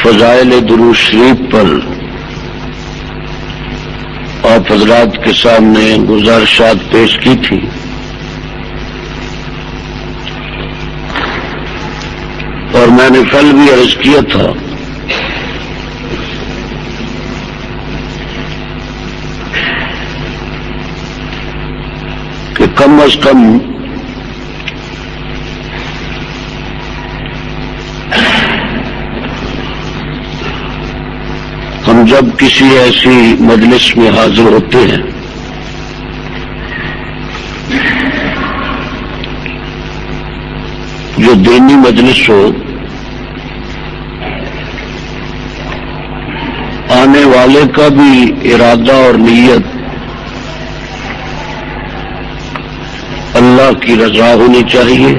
فضائل درود شریف پر آپ حضرات کے سامنے گزارشات پیش کی تھی. اور میں نے کل بھی عرض کیا تھا کہ کم از کم ہم جب کسی ایسی مجلس میں حاضر ہوتے ہیں جو دینی مجلس ہو، آنے والے کا بھی ارادہ اور نیت اللہ کی رضا ہونی چاہیے،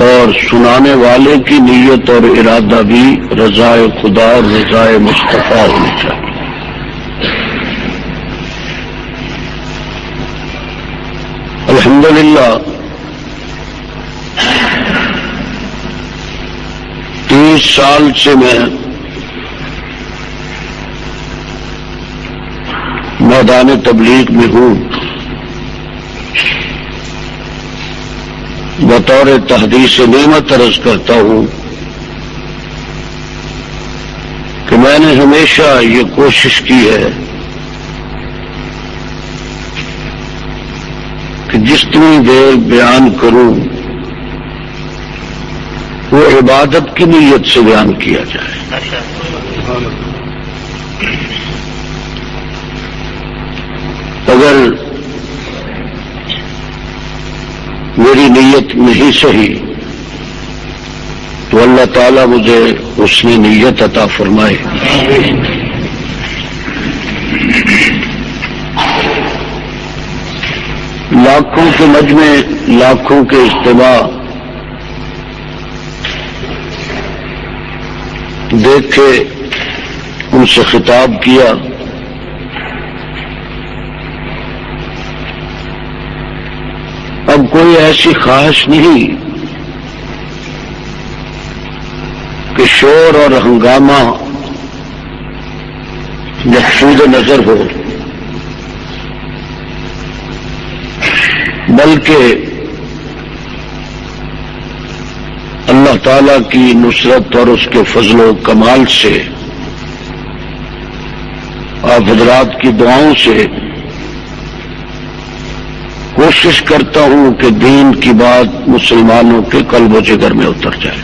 اور سنانے والے کی نیت اور ارادہ بھی رضا خدا اور رضا مصطفیٰ ہونی چاہیے. الحمدللہ 30 سال سے میں میدان تبلیغ میں ہوں. بطور تحدیث نعمت عرض کرتا ہوں کہ میں نے ہمیشہ یہ کوشش کی ہے کہ جتنی دیر بیان کروں وہ عبادت کی نیت سے بیان کیا جائے. اگر میری نیت نہیں صحیح تو اللہ تعالیٰ مجھے حسن نیت عطا فرمائے. لاکھوں کے مجمع، لاکھوں کے اجتماع دیکھ کے ان سے خطاب کیا. اب کوئی ایسی خواہش نہیں کہ شور اور ہنگامہ مقصود نظر ہو، بلکہ اللہ تعالی کی نصرت اور اس کے فضل و کمال سے، آپ حضرات کی دعاؤں سے کوشش کرتا ہوں کہ دین کی بات مسلمانوں کے قلب و جگر میں اتر جائے.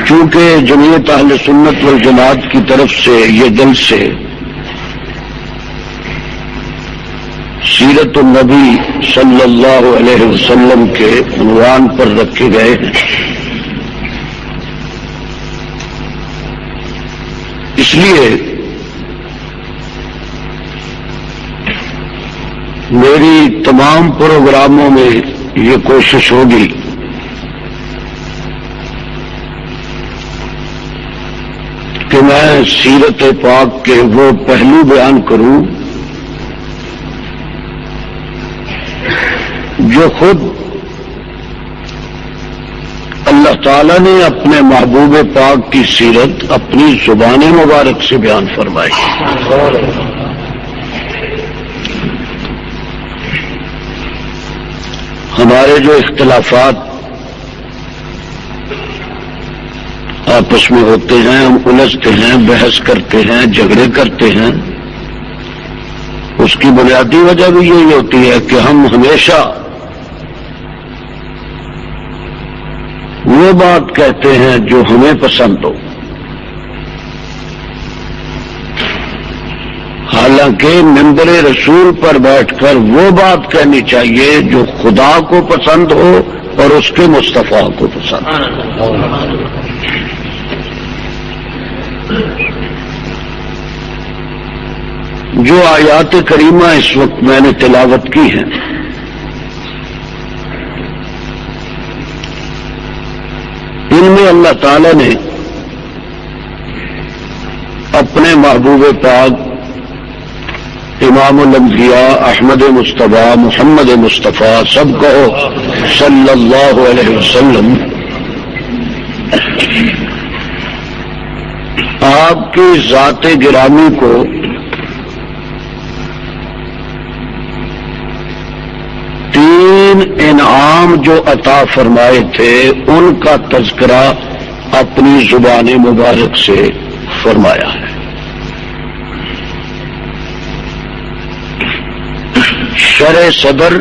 چونکہ جمعیت اہل سنت والجماعت کی طرف سے یہ جلسے سیرت النبی صلی اللہ علیہ وسلم کے عنوان پر رکھے گئے ہیں، اس لیے میری تمام پروگراموں میں یہ کوشش ہوگی کہ میں سیرت پاک کے وہ پہلو بیان کروں جو خود اللہ تعالی نے اپنے محبوب پاک کی سیرت اپنی زبان مبارک سے بیان فرمائی. ہمارے جو اختلافات آپس میں ہوتے ہیں، ہم الجھتے ہیں، بحث کرتے ہیں، جھگڑے کرتے ہیں، اس کی بنیادی وجہ بھی یہی ہوتی ہے کہ ہم ہمیشہ وہ بات کہتے ہیں جو ہمیں پسند ہو، حالانکہ منبر رسول پر بیٹھ کر وہ بات کہنی چاہیے جو خدا کو پسند ہو اور اس کے مصطفیٰ کو پسند ہو. جو آیات کریمہ اس وقت میں نے تلاوت کی ہیں، ان میں اللہ تعالی نے اپنے محبوب پاک امام الانبیاء احمد مصطفیٰ محمد مصطفیٰ سب کہو صلی اللہ علیہ وسلم، آپ کی ذات گرامی کو تین انعام جو عطا فرمائے تھے ان کا تذکرہ اپنی زبان مبارک سے فرمایا ہے۔ شرح صدر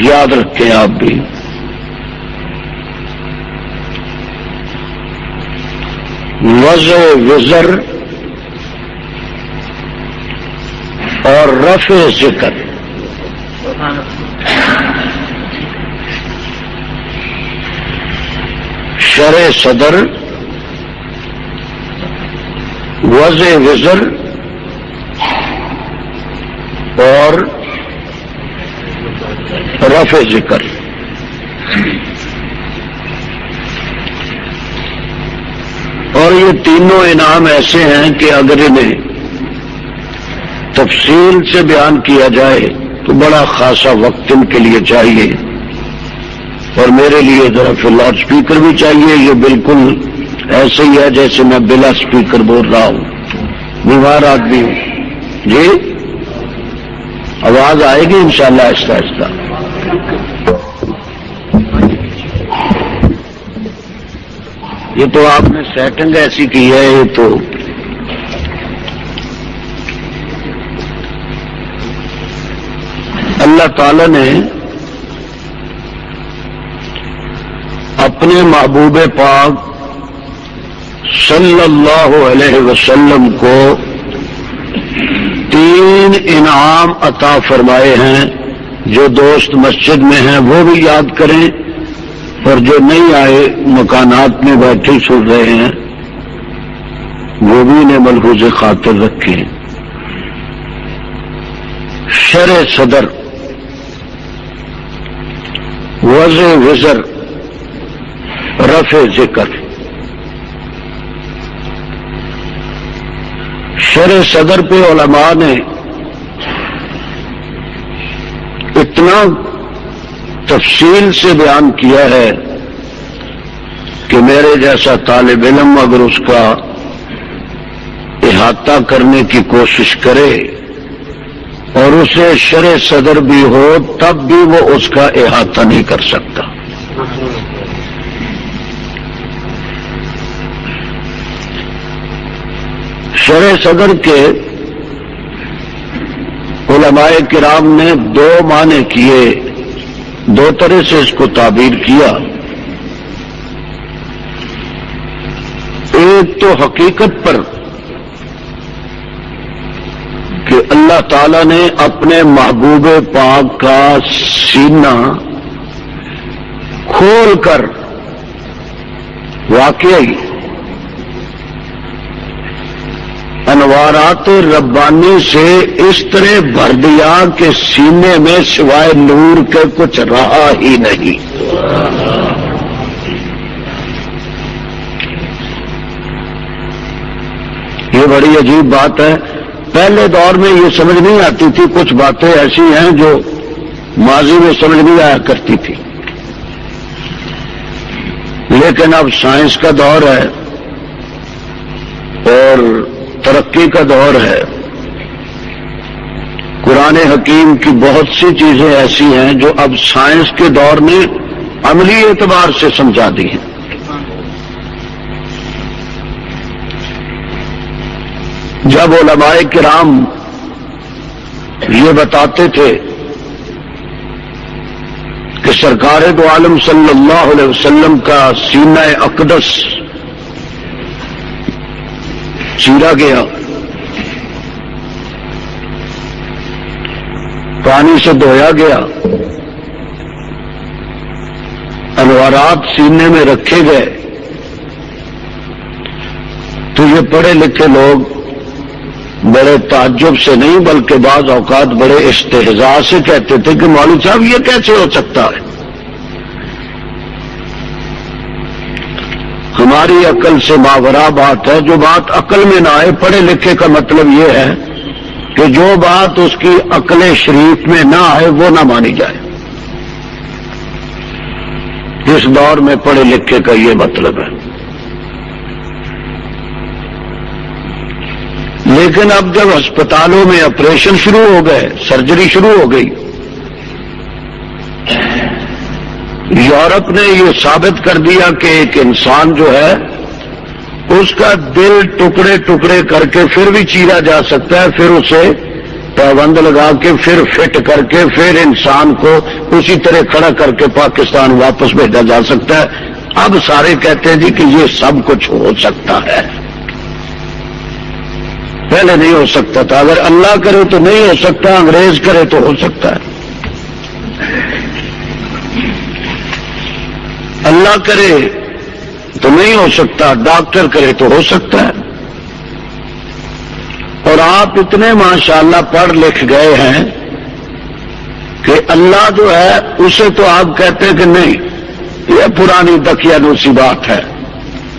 یاد رکھیں آپ بھی، وضع وزر اور رفع ذکر، شرح صدر، وضع وزر اور رفع ذکر۔ اور یہ تینوں انعام ایسے ہیں کہ اگر انہیں تفصیل سے بیان کیا جائے تو بڑا خاصا وقت ان کے لیے چاہیے، اور میرے لیے ذرا پھر لاؤڈ اسپیکر بھی چاہیے۔ یہ بالکل ایسے ہی ہے جیسے میں بلا اسپیکر بول رہا ہوں، بیمار آدمی ہوں۔ جی آواز آئے گی انشاءاللہ آہستہ آہستہ۔ یہ تو آپ نے سیٹنگ ایسی کی ہے، یہ تو اللہ تعالی نے اپنے محبوب پاک صلی اللہ علیہ وسلم کو تین انعام عطا فرمائے ہیں۔ جو دوست مسجد میں ہیں وہ بھی یاد کریں، اور جو نہیں آئے مکانات میں بیٹھے سن رہے ہیں وہ بھی انہیں ملحوظ خاطر رکھیں۔ شرح صدر، وضع وزر، رفع ذکر۔ شرح صدر پہ علماء نے اتنا تفصیل سے بیان کیا ہے کہ میرے جیسا طالب علم اگر اس کا احاطہ کرنے کی کوشش کرے اور اسے شرح صدر بھی ہو تب بھی وہ اس کا احاطہ نہیں کر سکتا۔ شرح صدر کے علماء کرام نے دو معنی کیے، دو طرح سے اس کو تعبیر کیا۔ ایک تو حقیقت پر کہ اللہ تعالی نے اپنے محبوب پاک کا سینہ کھول کر واقعی انوارات ربانی سے اس طرح بھر دیا کہ سینے میں سوائے نور کے کچھ رہا ہی نہیں۔ یہ بڑی عجیب بات ہے۔ پہلے دور میں یہ سمجھ نہیں آتی تھی، کچھ باتیں ایسی ہیں جو ماضی میں سمجھ نہیں آیا کرتی تھی، لیکن اب سائنس کا دور ہے اور ترقی کا دور ہے۔ قرآن حکیم کی بہت سی چیزیں ایسی ہیں جو اب سائنس کے دور نے عملی اعتبار سے سمجھا دی ہیں۔ جب علماء کرام یہ بتاتے تھے کہ سرکار دو عالم صلی اللہ علیہ وسلم کا سینہ اقدس چیرا گیا، پانی سے دھویا گیا، انوارات سینے میں رکھے گئے، تو یہ پڑھے لکھے لوگ بڑے تعجب سے نہیں بلکہ بعض اوقات بڑے استہزاء سے کہتے تھے کہ مولوی صاحب یہ کیسے ہو سکتا ہے؟ ہماری عقل سے ماورا بات ہے۔ جو بات عقل میں نہ آئے، پڑھے لکھے کا مطلب یہ ہے کہ جو بات اس کی عقل شریف میں نہ آئے وہ نہ مانی جائے. اس دور میں پڑھے لکھے کا یہ مطلب ہے. لیکن اب جب ہسپتالوں میں آپریشن شروع ہو گئے، سرجری شروع ہو گئی، یورپ نے یہ ثابت کر دیا کہ ایک انسان جو ہے اس کا دل ٹکڑے ٹکڑے کر کے پھر بھی چیرا جا سکتا ہے، پھر اسے پابند لگا کے پھر فٹ کر کے پھر انسان کو اسی طرح کھڑا کر کے پاکستان واپس بھیجا جا سکتا ہے. اب سارے کہتے ہیں جی کہ یہ سب کچھ ہو سکتا ہے. پہلے نہیں ہو سکتا تھا. اگر اللہ کرے تو نہیں ہو سکتا، انگریز کرے تو ہو سکتا ہے. اللہ کرے تو نہیں ہو سکتا، ڈاکٹر کرے تو ہو سکتا ہے. اور آپ اتنے ماشاءاللہ پڑھ لکھ گئے ہیں کہ اللہ جو ہے اسے تو آپ کہتے ہیں کہ نہیں یہ پرانی دکیانوسی بات ہے،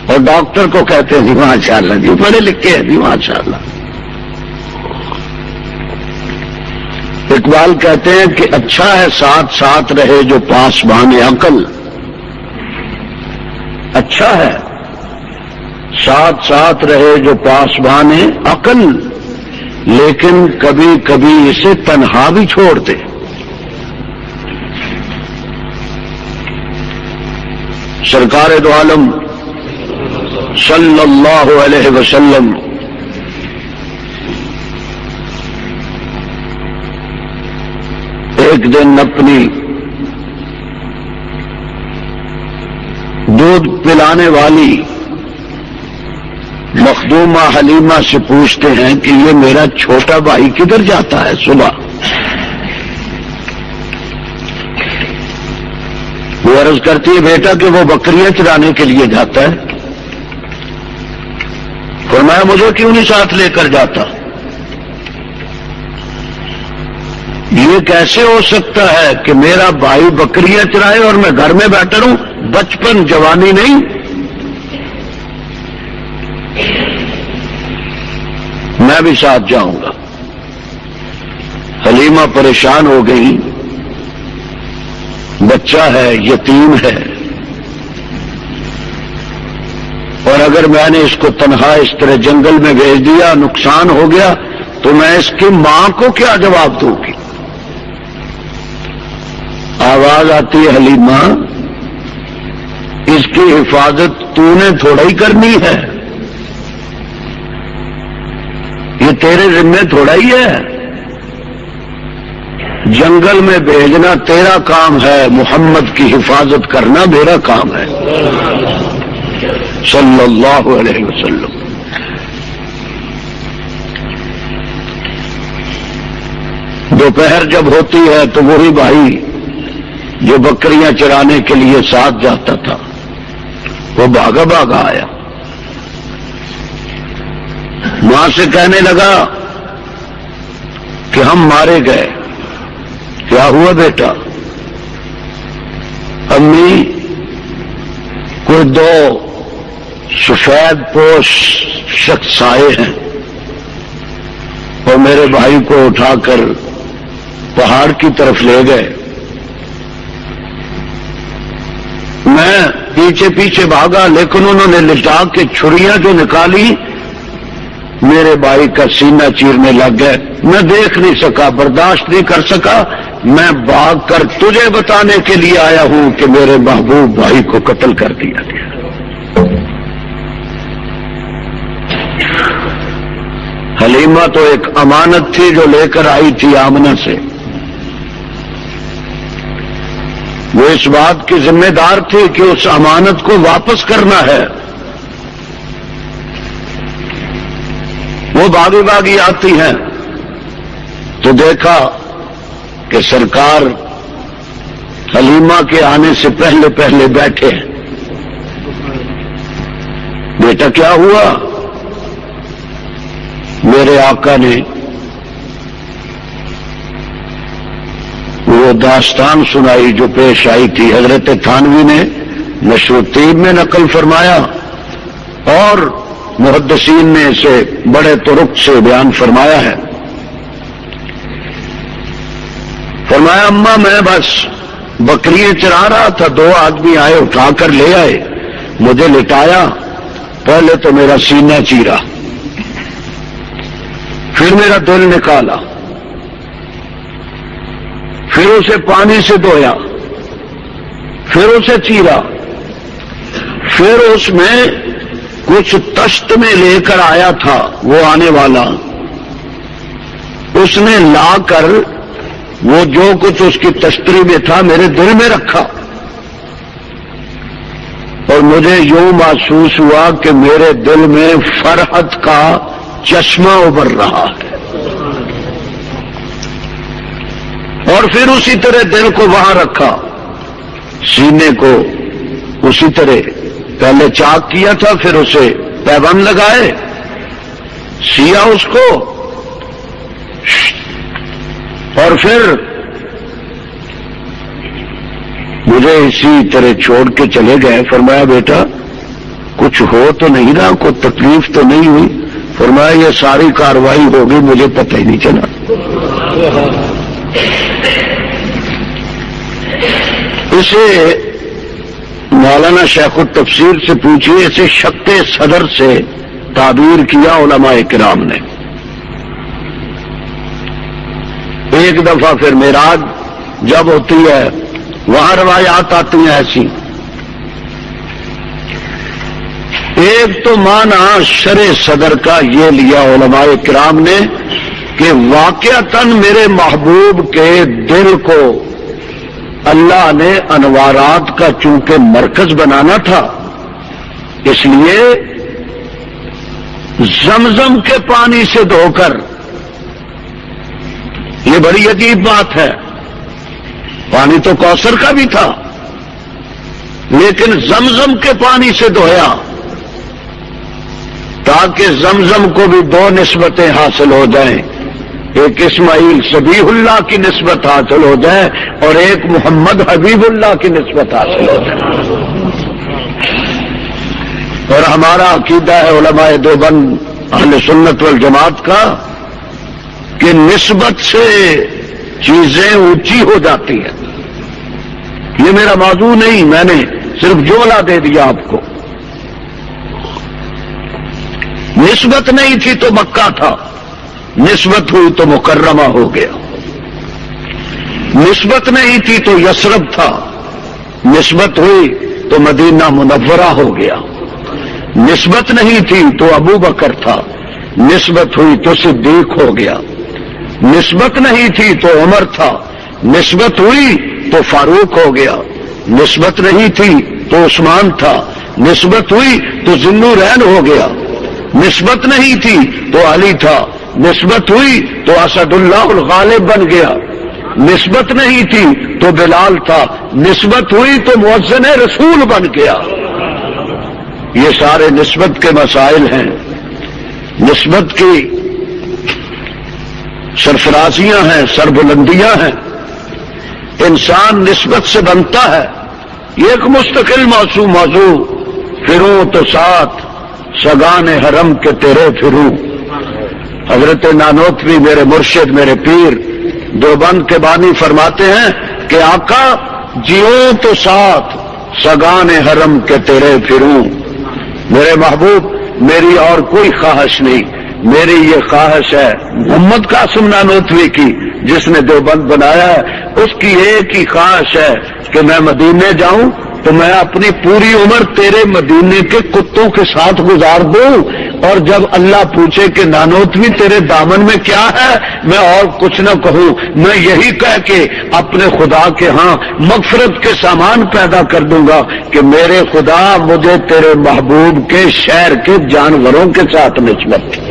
اور ڈاکٹر کو کہتے ہیں جی ماشاءاللہ جی پڑھے لکھے ہیں جی ماشاءاللہ. اقبال کہتے ہیں کہ اچھا ہے ساتھ ساتھ رہے جو پاسبان عقل. اچھا ہے ساتھ ساتھ رہے جو پاسبان عقل، لیکن کبھی کبھی اسے تنہا بھی چھوڑ دے. سرکار دو عالم صلی اللہ علیہ وسلم ایک دن اپنی دودھ پلانے والی مخدومہ حلیمہ سے پوچھتے ہیں کہ یہ میرا چھوٹا بھائی کدھر جاتا ہے صبح؟ وہ عرض کرتی ہے بیٹا کہ وہ بکریاں چرانے کے لیے جاتا ہے. فرمایا مجھے کیوں نہیں ساتھ لے کر جاتا؟ یہ کیسے ہو سکتا ہے کہ میرا بھائی بکریاں چرائے اور میں گھر میں بیٹھا رہوں؟ بچپن جوانی نہیں. میں بھی ساتھ جاؤں گا. حلیمہ پریشان ہو گئی، بچہ ہے، یتیم ہے، اور اگر میں نے اس کو تنہا اس طرح جنگل میں بھیج دیا، نقصان ہو گیا، تو میں اس کی ماں کو کیا جواب دوں گی؟ آواز آتی ہے حلیمہ اس کی حفاظت تو نے تھوڑا ہی کرنی ہے، یہ تیرے ذمہ تھوڑا ہی ہے. جنگل میں بھیجنا تیرا کام ہے، محمد کی حفاظت کرنا میرا کام ہے صلی اللہ علیہ وسلم. دوپہر جب ہوتی ہے تو وہی بھائی جو بکریاں چرانے کے لیے ساتھ جاتا تھا وہ بھاگا بھاگا آیا، ماں سے کہنے لگا کہ ہم مارے گئے. کیا ہوا بیٹا؟ امی کوئی دو سفید پوش شخص آئے ہیں اور میرے بھائی کو اٹھا کر پہاڑ کی طرف لے گئے. میں پیچھے پیچھے بھاگا، لیکن انہوں نے لٹا کے چھریاں جو نکالی میرے بھائی کا سینہ چیرنے لگ گئے. میں دیکھ نہیں سکا، برداشت نہیں کر سکا. میں بھاگ کر تجھے بتانے کے لیے آیا ہوں کہ میرے محبوب بھائی کو قتل کر دیا گیا. حلیمہ تو ایک امانت تھی جو لے کر آئی تھی آمنہ سے. وہ اس بات کی ذمہ دار تھی کہ اس امانت کو واپس کرنا ہے. وہ بھاگی بھاگی آتی ہیں تو دیکھا کہ سرکار حلیمہ کے آنے سے پہلے پہلے بیٹھے ہیں. بیٹا کیا ہوا؟ میرے آقا نے وہ داستان سنائی جو پیش آئی تھی. حضرت تھانوی نے نشر الطیب میں نقل فرمایا اور محدثین نے اسے بڑے طرق سے بیان فرمایا ہے. فرمایا اماں میں بس بکریاں چرا رہا تھا، دو آدمی آئے اٹھا کر لے آئے، مجھے لٹایا، پہلے تو میرا سینہ چیرا، پھر میرا دل نکالا، پھر اسے پانی سے دھویا، پھر اسے چیرا، پھر اس میں کچھ تشت میں لے کر آیا تھا وہ آنے والا، اس نے لا کر وہ جو کچھ اس کی تشتری میں تھا میرے دل میں رکھا، اور مجھے یوں محسوس ہوا کہ میرے دل میں فرحت کا چشمہ ابھر رہا ہے، اور پھر اسی طرح دل کو وہاں رکھا، سینے کو اسی طرح پہلے چاک کیا تھا، پھر اسے پیبند لگائے، سیا اس کو، اور پھر مجھے اسی طرح چھوڑ کے چلے گئے۔ فرمایا بیٹا کچھ ہو تو نہیں رہا، کوئی تکلیف تو نہیں ہوئی؟ فرمایا یہ ساری کاروائی ہو گئی مجھے پتہ ہی نہیں چلا۔ اسے مولانا شیخ التفسیر سے پوچھئے، اسے شق صدر سے تعبیر کیا علماء کرام نے۔ ایک دفعہ پھر معراج جب ہوتی ہے وہاں روایات آتی ہیں ایسی، ایک تو معنی شرع صدر کا یہ لیا علماء کرام نے کہ واقعتاً میرے محبوب کے دل کو اللہ نے انوارات کا چونکہ مرکز بنانا تھا، اس لیے زمزم کے پانی سے دھو کر، یہ بڑی عجیب بات ہے، پانی تو کوثر کا بھی تھا لیکن زمزم کے پانی سے دھویا تاکہ زمزم کو بھی دو نسبتیں حاصل ہو جائیں، ایک اسماعیل صبیح اللہ کی نسبت حاصل ہو جائے اور ایک محمد حبیب اللہ کی نسبت حاصل ہو جائے۔ اور ہمارا عقیدہ ہے علماء دیوبند اہل سنت والجماعت کا کہ نسبت سے چیزیں اونچی ہو جاتی ہیں۔ یہ میرا موضوع نہیں، میں نے صرف جملہ دے دیا آپ کو۔ نسبت نہیں تھی تو مکہ تھا، نسبت ہوئی تو مکرمہ ہو گیا، نسبت نہیں تھی تو یثرب تھا، نسبت ہوئی تو مدینہ منورہ ہو گیا، نسبت نہیں تھی تو ابو بکر تھا، نسبت ہوئی تو صدیق ہو گیا، نسبت نہیں تھی تو عمر تھا، نسبت ہوئی تو فاروق ہو گیا، نسبت نہیں تھی تو عثمان تھا، نسبت ہوئی تو ذوالنورین ہو گیا، نسبت نہیں تھی تو علی تھا، نسبت ہوئی تو اسد اللہ الغالب بن گیا، نسبت نہیں تھی تو بلال تھا، نسبت ہوئی تو مؤذن رسول بن گیا۔ یہ سارے نسبت کے مسائل ہیں، نسبت کی سرفرازیاں ہیں، سربلندیاں ہیں، انسان نسبت سے بنتا ہے، یہ ایک مستقل موضوع۔ پھروں تو ساتھ سگان حرم کے تیرے پھروں، حضرت نانوتوی میرے مرشد میرے پیر دیوبند کے بانی فرماتے ہیں کہ آقا جیوں تو ساتھ سگان حرم کے تیرے پھروں، میرے محبوب میری اور کوئی خواہش نہیں، میری یہ خواہش ہے محمد قاسم نانوتوی کی جس نے دیوبند بنایا ہے، اس کی ایک ہی خواہش ہے کہ میں مدینے جاؤں تو میں اپنی پوری عمر تیرے مدینے کے کتوں کے ساتھ گزار دوں، اور جب اللہ پوچھے کہ نانوتوی تیرے دامن میں کیا ہے، میں اور کچھ نہ کہوں، میں یہی کہہ کے اپنے خدا کے ہاں مغفرت کے سامان پیدا کر دوں گا کہ میرے خدا مجھے تیرے محبوب کے شہر کے جانوروں کے ساتھ نسبت کی۔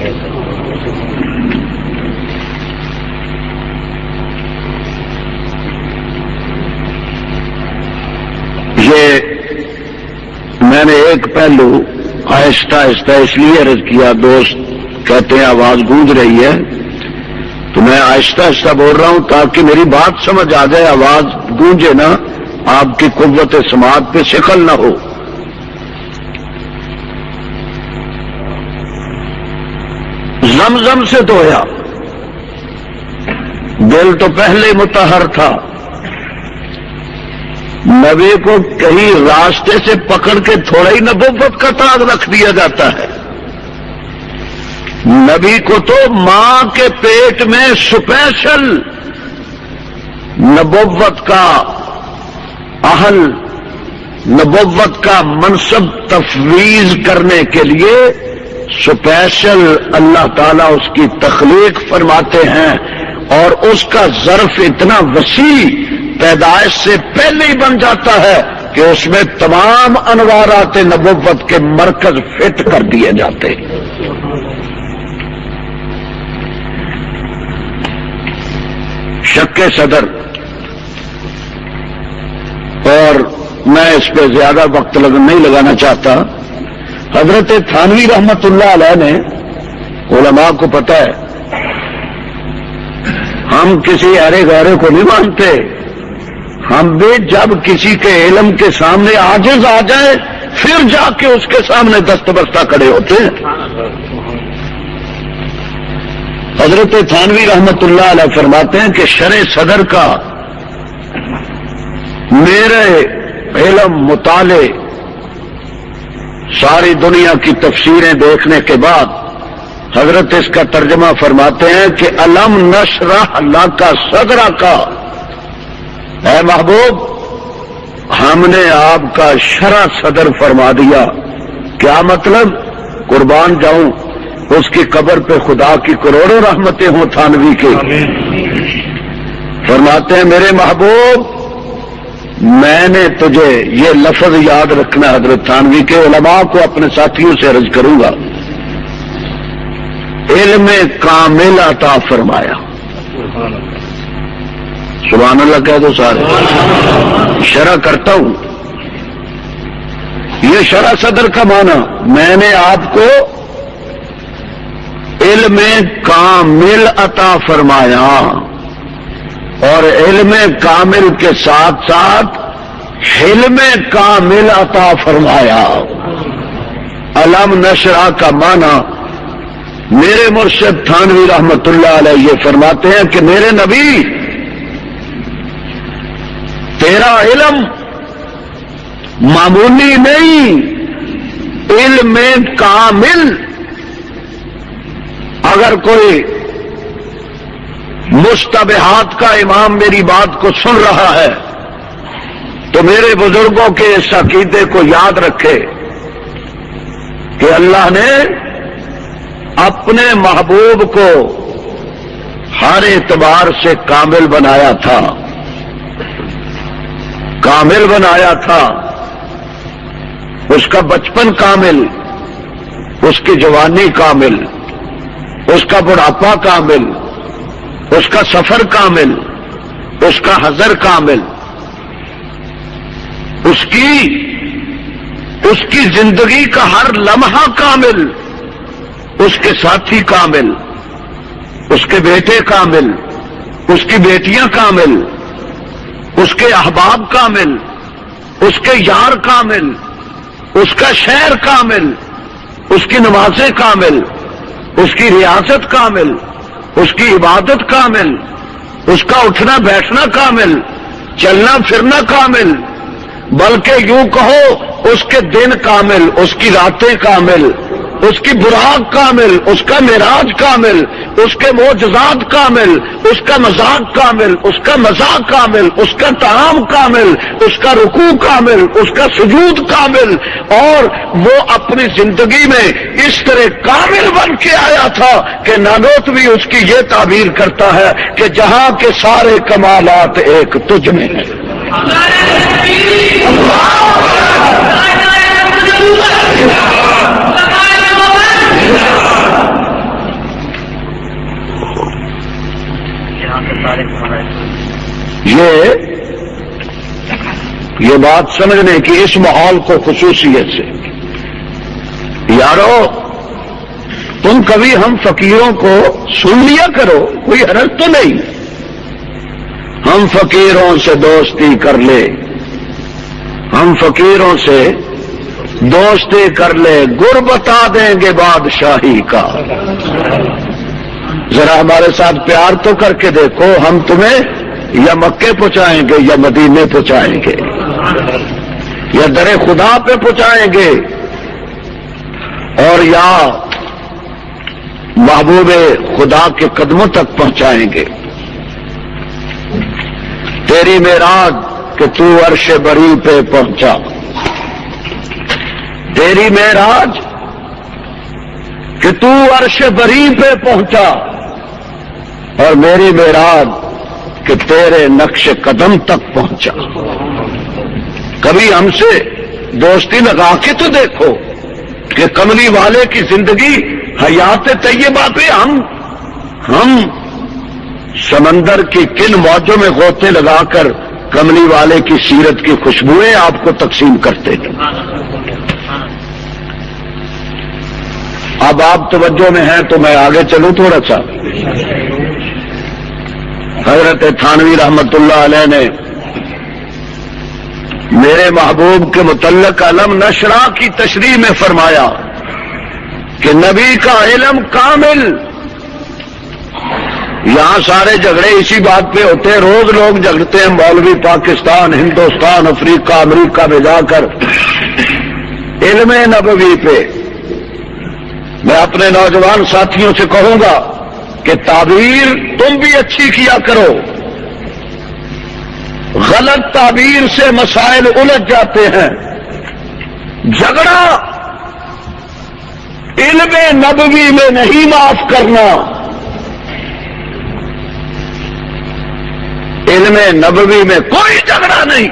میں نے ایک پہلو آہستہ آہستہ اس لیے عرض کیا، دوست کہتے ہیں آواز گونج رہی ہے تو میں آہستہ آہستہ بول رہا ہوں تاکہ میری بات سمجھ آ جائے، آواز گونجے نا، آپ کی قوت سماعت پہ شکل نہ ہو۔ زمزم سے دھویا، دل تو پہلے مطہر تھا، نبی کو کہیں راستے سے پکڑ کے تھوڑا ہی نبوت کا تاج رکھ دیا جاتا ہے. نبی کو تو ماں کے پیٹ میں اسپیشل نبوت کا اہل، نبوت کا منصب تفویض کرنے کے لیے اسپیشل اللہ تعالیٰ اس کی تخلیق فرماتے ہیں، اور اس کا ظرف اتنا وسیع پیدائش سے پہلے ہی بن جاتا ہے کہ اس میں تمام انوارات نبوت کے مرکز فٹ کر دیے جاتے ہیں. شک صدر، اور میں اس پہ زیادہ وقت نہیں لگانا چاہتا. حضرت تھانوی رحمت اللہ علیہ نے، علماء کو پتہ ہے ہم کسی ارے غیرے کو نہیں مانتے، ہم بھی جب کسی کے علم کے سامنے عاجز آ جائے پھر جا کے اس کے سامنے دستبستہ کھڑے ہوتے ہیں. حضرت تھانوی رحمت اللہ علیہ فرماتے ہیں کہ شرع صدر کا میرے علم مطالعے، ساری دنیا کی تفسیریں دیکھنے کے بعد حضرت اس کا ترجمہ فرماتے ہیں کہ الم نشرح لک صدرک، اے محبوب ہم نے آپ کا شرع صدر فرما دیا. کیا مطلب؟ قربان جاؤں اس کی قبر پہ خدا کی کروڑوں رحمتیں ہوں تھانوی کی. فرماتے ہیں میرے محبوب میں نے تجھے یہ لفظ یاد رکھنا، حضرت تھانوی کے علماء کو اپنے ساتھیوں سے عرض کروں گا، علم کامل عطا فرمایا. سبحان اللہ کہہ دو سارے. شرع کرتا ہوں، یہ شرع صدر کا معنی میں نے آپ کو علم کامل عطا فرمایا، اور علم کامل کے ساتھ ساتھ حلم کامل عطا فرمایا. علم نشرح کا معنی میرے مرشد تھانوی رحمت اللہ علیہ یہ فرماتے ہیں کہ میرے نبی تیرا علم معمولی نہیں، علم کامل. اگر کوئی مشتبہات کا امام میری بات کو سن رہا ہے تو میرے بزرگوں کے اس عقیدے کو یاد رکھے کہ اللہ نے اپنے محبوب کو ہر اعتبار سے کامل بنایا تھا، کامل بنایا تھا. اس کا بچپن کامل، اس کی جوانی کامل، اس کا بڑھاپا کامل، اس کا سفر کامل، اس کا حضر کامل، اس کی زندگی کا ہر لمحہ کامل، اس کے ساتھی کامل، اس کے بیٹے کامل، اس کی بیٹیاں کامل، اس کے احباب کامل، اس کے یار کامل، اس کا شہر کامل، اس کی نمازیں کامل، اس کی ریاست کامل، اس کی عبادت کامل، اس کا اٹھنا بیٹھنا کامل، چلنا پھرنا کامل، بلکہ یوں کہو اس کے دن کامل، اس کی راتیں کامل، اس کی براق کامل، اس کا معراج کامل، اس کے معجزات کامل، اس کا مذاق کامل، اس کا مذاق کامل، اس کا طعام کامل، اس کا رکوع کامل، اس کا سجود کامل. اور وہ اپنی زندگی میں اس طرح کامل بن کے آیا تھا کہ نانوتوی اس کی یہ تعبیر کرتا ہے کہ جہاں کے سارے کمالات ایک تجھ میں ہیں. یہ بات سمجھنے کی اس ماحول کو خصوصیت سے. یارو تم کبھی ہم فقیروں کو سن لیا کرو، کوئی حرج تو نہیں. ہم فقیروں سے دوستی کر لے، ہم فقیروں سے دوستی کر لے، گر بتا دیں گے بادشاہی کا. ذرا ہمارے ساتھ پیار تو کر کے دیکھو، ہم تمہیں یا مکے پہنچائیں گے یا مدینے پہنچائیں گے یا در خدا پہ پہنچائیں گے اور یا محبوب خدا کے قدموں تک پہنچائیں گے۔ تیری معراج کہ تو عرش بری پہ پہنچا، تیری معراج کہ تو عرش بری پہ پہنچا، اور میری معراج کہ تیرے نقش قدم تک پہنچا۔ کبھی ہم سے دوستی لگا کے تو دیکھو کہ کملی والے کی زندگی حیات طیبہ پہ ہم سمندر کی کن موجوں میں غوطے لگا کر کملی والے کی سیرت کی خوشبوئیں آپ کو تقسیم کرتے ہیں۔ اب آپ توجہ میں ہیں تو میں آگے چلوں تھوڑا سا۔ حضرت تھانوی رحمت اللہ علیہ نے میرے محبوب کے متعلق علم نشرہ کی تشریح میں فرمایا کہ نبی کا علم کامل۔ یہاں سارے جھگڑے اسی بات پہ ہوتے ہیں، روز لوگ جھگڑتے ہیں، مولوی پاکستان، ہندوستان، افریقہ، امریکہ میں جا کر علم نبوی پہ۔ میں اپنے نوجوان ساتھیوں سے کہوں گا کہ تعبیر تم بھی اچھی کیا کرو، غلط تعبیر سے مسائل الجھ جاتے ہیں۔ جھگڑا علم نبوی میں نہیں معاف کرنا، علم نبوی میں کوئی جھگڑا نہیں،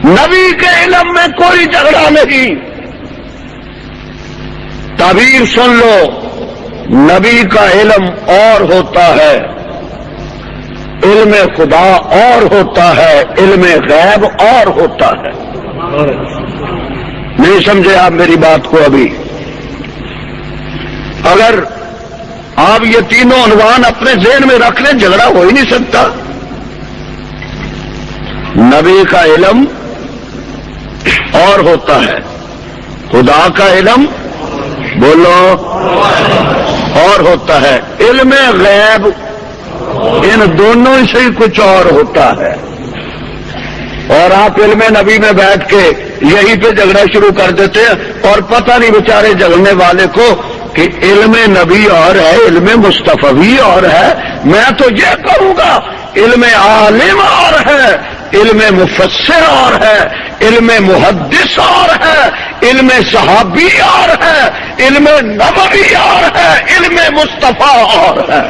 نبی کے علم میں کوئی جھگڑا نہیں۔ تعبیر سن لو، نبی کا علم اور ہوتا ہے، علم خدا اور ہوتا ہے، علم غیب اور ہوتا ہے۔ نہیں سمجھے آپ میری بات کو؟ ابھی اگر آپ یہ تینوں عنوان اپنے ذہن میں رکھ لیں، جھگڑا ہو ہی نہیں سکتا۔ نبی کا علم اور ہوتا ہے، خدا کا علم بولو اور ہوتا ہے، علم غیب ان دونوں سے ہی کچھ اور ہوتا ہے۔ اور آپ علم نبی میں بیٹھ کے یہیں پہ جھگڑا شروع کر دیتے ہیں، اور پتہ نہیں بیچارے جھگڑنے والے کو کہ علم نبی اور ہے، علم مصطفی اور ہے۔ میں تو یہ کہوں گا علم عالم اور ہے، علم مفسر اور ہے، علم محدث اور ہے، علم صحابی اور ہے، علم نبوی اور ہے، علم مصطفی اور ہے۔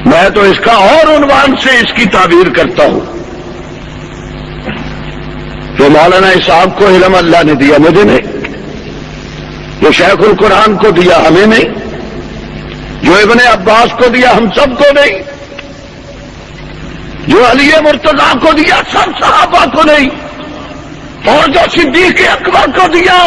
میں تو اس کا اور عنوان سے اس کی تعبیر کرتا ہوں کہ مولانا صاحب کو علم اللہ نے دیا، مجھے نہیں، جو شیخ القرآن کو دیا ہمیں نہیں، جو ابن عباس کو دیا ہم سب کو نہیں، جو علی مرتضیٰ کو دیا سب صحابہ کو نہیں، اور جو صدیق اکبر کو دیا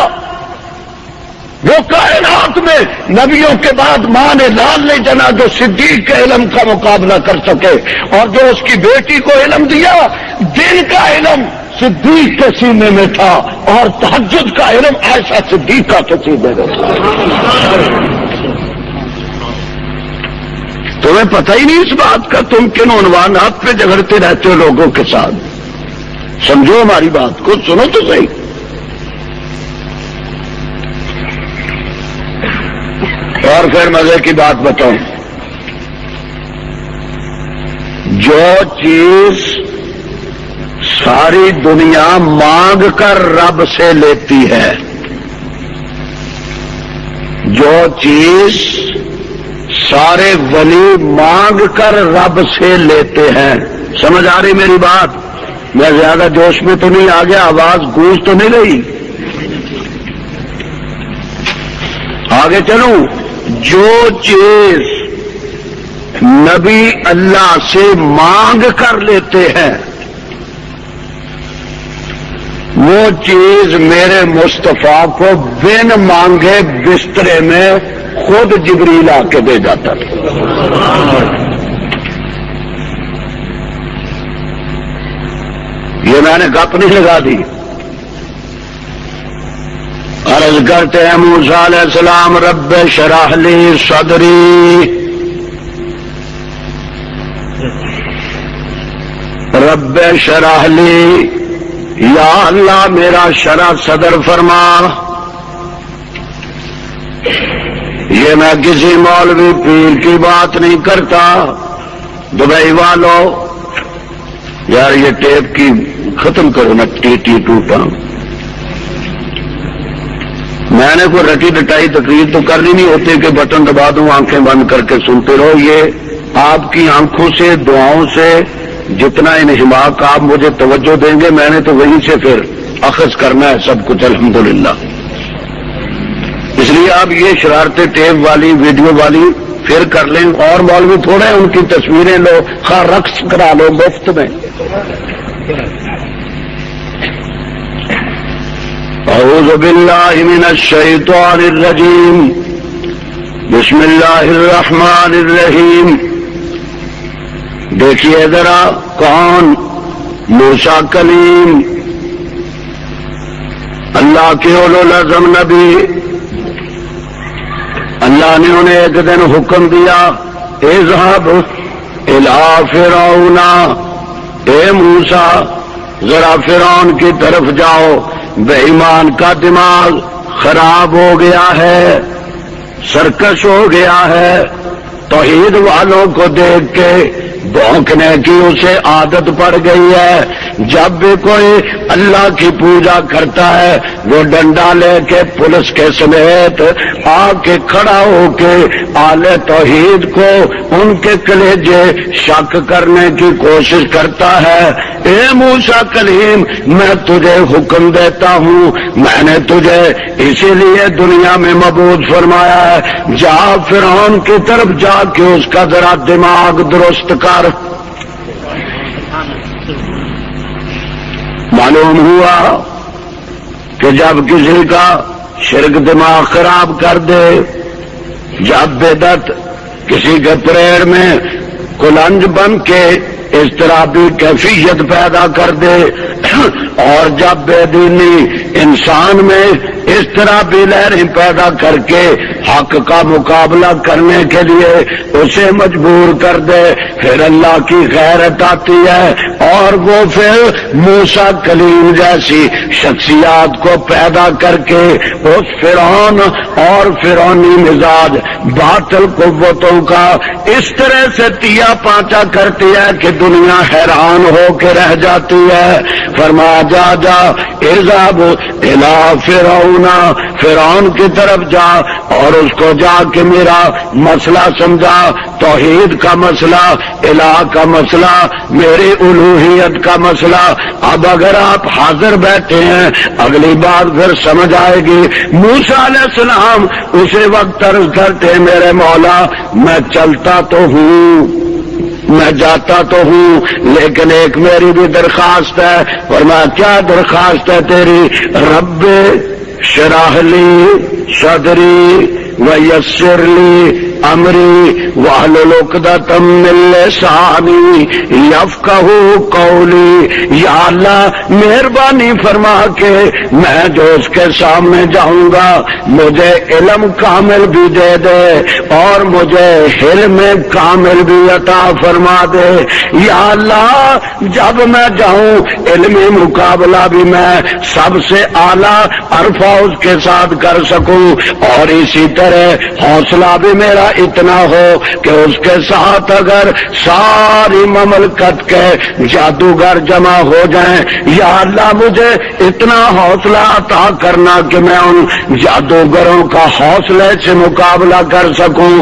وہ کائنات میں نبیوں کے بعد ماں نے لال نہیں جنا جو صدیق کے علم کا مقابلہ کر سکے، اور جو اس کی بیٹی کو علم دیا، دن کا علم صدیق کے سینے میں تھا اور تہجد کا علم عائشہ صدیقہ کے سینے میں تھا۔ تمہیں پتہ ہی نہیں اس بات کا، تم کن عنوانات پہ جھگڑتے رہتے ہو لوگوں کے ساتھ۔ سمجھو ہماری بات کو، سنو تو صحیح۔ اور پھر مزے کی بات بتاؤں، جو چیز ساری دنیا مانگ کر رب سے لیتی ہے، جو چیز سارے ولی مانگ کر رب سے لیتے ہیں، سمجھ آ رہی میری بات؟ میں زیادہ جوش میں تو نہیں آ گیا، آواز گونج تو نہیں رہی؟ آگے چلوں، جو چیز نبی اللہ سے مانگ کر لیتے ہیں وہ چیز میرے مصطفیٰ کو بن مانگے بسترے میں خود جبریل آ کے دے جاتا تھا۔ یہ میں نے گپ نہیں لگا دی، عرض کرتے ہیں موسیٰ علیہ السلام رب شرح لی صدری، رب شرح لی، یا اللہ میرا شرح صدر فرما۔ یہ میں کسی مولوی پیر کی بات نہیں کرتا، دبئی والوں یار یہ ٹیپ کی ختم کرو نا، ٹی ٹوٹا۔ میں نے کوئی رٹی ڈٹائی تقریر تو کرنی نہیں ہوتی کہ بٹن دبا دوں آنکھیں بند کر کے سنتے رہو۔ یہ آپ کی آنکھوں سے دعاؤں سے جتنا انہماک آپ مجھے توجہ دیں گے میں نے تو وہیں سے پھر اخذ کرنا ہے سب کچھ الحمدللہ۔ اس لیے آپ یہ شرارتیں ٹیپ والی ویڈیو والی پھر کر لیں، اور مولوی تھوڑے ان کی تصویریں لو، خواہ رقص کرا لو مفت میں۔ اعوذ باللہ من الشیطان الرجیم، بسم اللہ الرحمن الرحیم۔ دیکھیے ذرا کون؟ موسیٰ کلیم، اللہ کے اولو العزم نبی۔ اللہ نے انہیں ایک دن حکم دیا، اذهب الی فرعون، اے موسیٰ ذرا فرعون کی طرف جاؤ، بے ایمان کا دماغ خراب ہو گیا ہے، سرکش ہو گیا ہے، توحید والوں کو دیکھ کے بھونکنے کی اسے عادت پڑ گئی ہے۔ جب بھی کوئی اللہ کی پوجا کرتا ہے وہ ڈنڈا لے کے پولیس کے سمیت آ کے کھڑا ہو کے آل توحید کو ان کے کلیجے شک کرنے کی کوشش کرتا ہے۔ اے موسیٰ کلیم میں تجھے حکم دیتا ہوں، میں نے تجھے اسی لیے دنیا میں مبعوث فرمایا ہے، جا فرعون کی طرف جا کے اس کا ذرا دماغ درست کر۔ معلوم ہوا کہ جب کسی کا شرک دماغ خراب کر دے، جب بدعت کسی کے پریڑ میں کلنج بن کے اضطرابی کیفیت پیدا کر دے، اور جب بے دینی انسان میں اضطرابی لہریں پیدا کر کے حق کا مقابلہ کرنے کے لیے اسے مجبور کر دے، پھر اللہ کی غیرت آتی ہے اور وہ پھر موسیٰ کلیم جیسی شخصیات کو پیدا کر کے اس فرعون اور فرعونی مزاج باطل قوتوں کا اس طرح سے تیا پانچا کرتی ہے کہ دنیا حیران ہو کے رہ جاتی ہے۔ فرمایا جا جا اذهب الی فرعون، فرعون کی طرف جا اور اس کو جا کے میرا مسئلہ سمجھا، توحید کا مسئلہ، الہ کا مسئلہ، میری الوہیت کا مسئلہ۔ اب اگر آپ حاضر بیٹھے ہیں اگلی بات پھر سمجھ آئے گی۔ موسیٰ علیہ السلام اسی وقت عرض کرتے میرے مولا میں چلتا تو ہوں، میں جاتا تو ہوں، لیکن ایک میری بھی درخواست ہے۔ فرمایا کیا درخواست ہے تیری؟ رب شرح لی صدری ویسر لی امری واحلل عقدۃ من لسانی یفقہوا قولی۔ یا اللہ مہربانی فرما کے میں جو اس کے سامنے جاؤں گا مجھے علم کامل بھی دے دے اور مجھے حلم کامل بھی عطا فرما دے۔ یا اللہ جب میں جاؤں علمی مقابلہ بھی میں سب سے اعلیٰ الفاظ کے ساتھ کر سکوں، اور اسی طرح حوصلہ بھی میرا اتنا ہو کہ اس کے ساتھ اگر ساری مملکت کے جادوگر جمع ہو جائیں، یا اللہ مجھے اتنا حوصلہ عطا کرنا کہ میں ان جادوگروں کا حوصلے سے مقابلہ کر سکوں۔